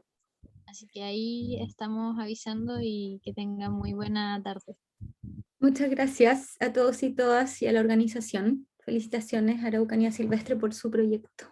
Así que ahí estamos avisando, y que tengan muy buena tarde. Muchas gracias a todos y todas y a la organización. Felicitaciones a Araucanía Silvestre por su proyecto.